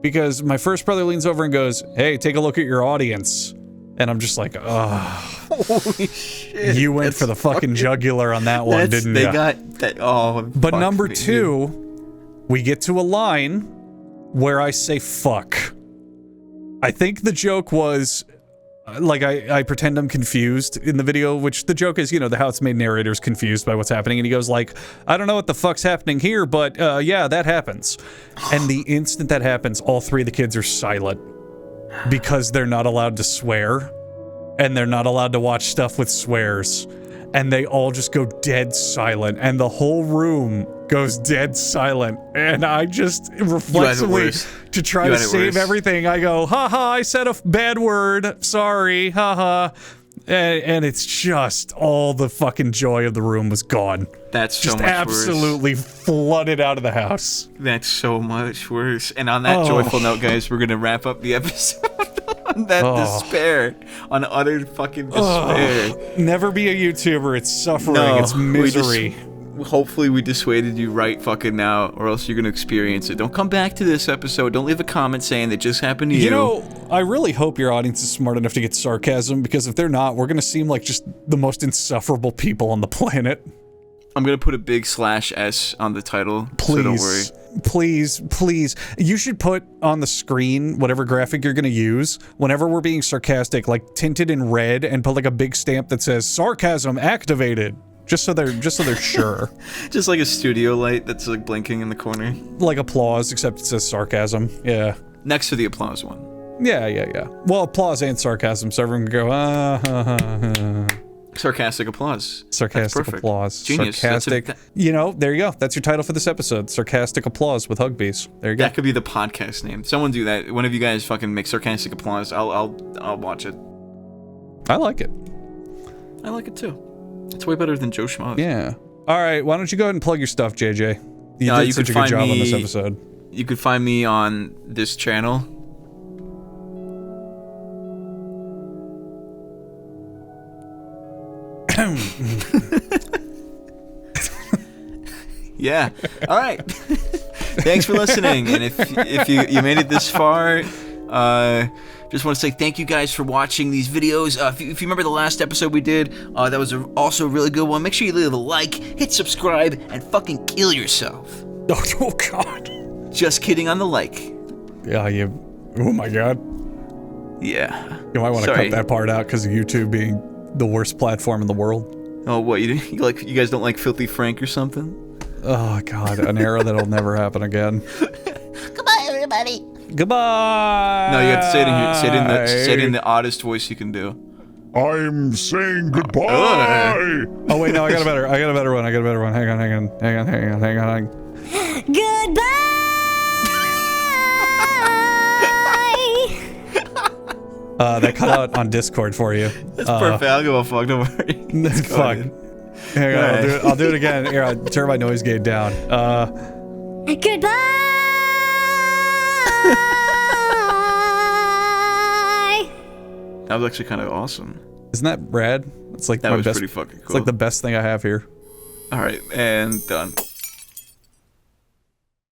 Because my first brother leans over and goes, hey, take a look at your audience. And I'm just like, oh. Holy shit. You went for the fucking jugular on that one, didn't you? They got that. Oh, but number 2, we get to a line where I say fuck. I think the joke was, like, I pretend I'm confused in the video, which the joke is, you know, the How It's Made narrator's confused by what's happening, and he goes like, I don't know what the fuck's happening here, but yeah, that happens. And the instant that happens, all 3 of the kids are silent because they're not allowed to swear, and they're not allowed to watch stuff with swears, and they all just go dead silent, and the whole room goes dead silent, and I just reflexively, to try to save everything, I go, haha, I said a bad word, sorry, haha. And it's just all the fucking joy of the room was gone. That's so just much absolutely worse. Flooded out of the house. That's so much worse. And on that joyful note, guys, we're gonna wrap up the episode on that despair, on utter fucking despair. Never be a YouTuber. It's suffering. It's misery. Hopefully we dissuaded you right fucking now, or else you're gonna experience it. Don't come back to this episode. Don't leave a comment saying that just happened to you. You know, I really hope your audience is smart enough to get sarcasm, because if they're not, we're gonna seem like just the most insufferable people on the planet. I'm gonna put a big /S on the title, please, so don't worry. Please. You should put on the screen whatever graphic you're gonna use whenever we're being sarcastic, like tinted in red, and put like a big stamp that says "Sarcasm activated." Just so they're sure. Just like a studio light that's like blinking in the corner. Like applause, except it says sarcasm. Yeah. Next to the applause one. Yeah. Well, applause and sarcasm, so everyone can go, Sarcastic applause. Sarcastic applause. Genius. Sarcastic. You know, there you go. That's your title for this episode. Sarcastic applause with Huggbees. There you go. That could be the podcast name. Someone do that. One of you guys fucking make sarcastic applause. I'll watch it. I like it. I like it too. It's way better than Joe Schmoes. Yeah. All right. Why don't you go ahead and plug your stuff, JJ? You did such a good job on this episode. You could find me on this channel. Yeah. All right. Thanks for listening. And if you made it this far, just want to say thank you guys for watching these videos. If you remember the last episode we did, that was also a really good one. Make sure you leave a like, hit subscribe, and fucking kill yourself. Oh God. Just kidding on the like. Yeah, oh my God. Yeah. You might want to cut that part out because of YouTube being the worst platform in the world. Oh, what, you guys don't like Filthy Frank or something? Oh God, an era that'll never happen again. Goodbye, everybody. Goodbye. No, you have to say it in here. Say it in the oddest voice you can do. I'm saying goodbye. Oh wait, no, I got a better one. Hang on. Goodbye. That cut out on Discord for you. That's perfect. I'll give a fuck. Don't worry. Fuck. Hang on, I'll do it again. Here, I'll turn my noise gate down. Goodbye. That was actually kind of awesome. Isn't that rad? It's like that my was best, pretty fucking cool. It's like the best thing I have here. All right, and done.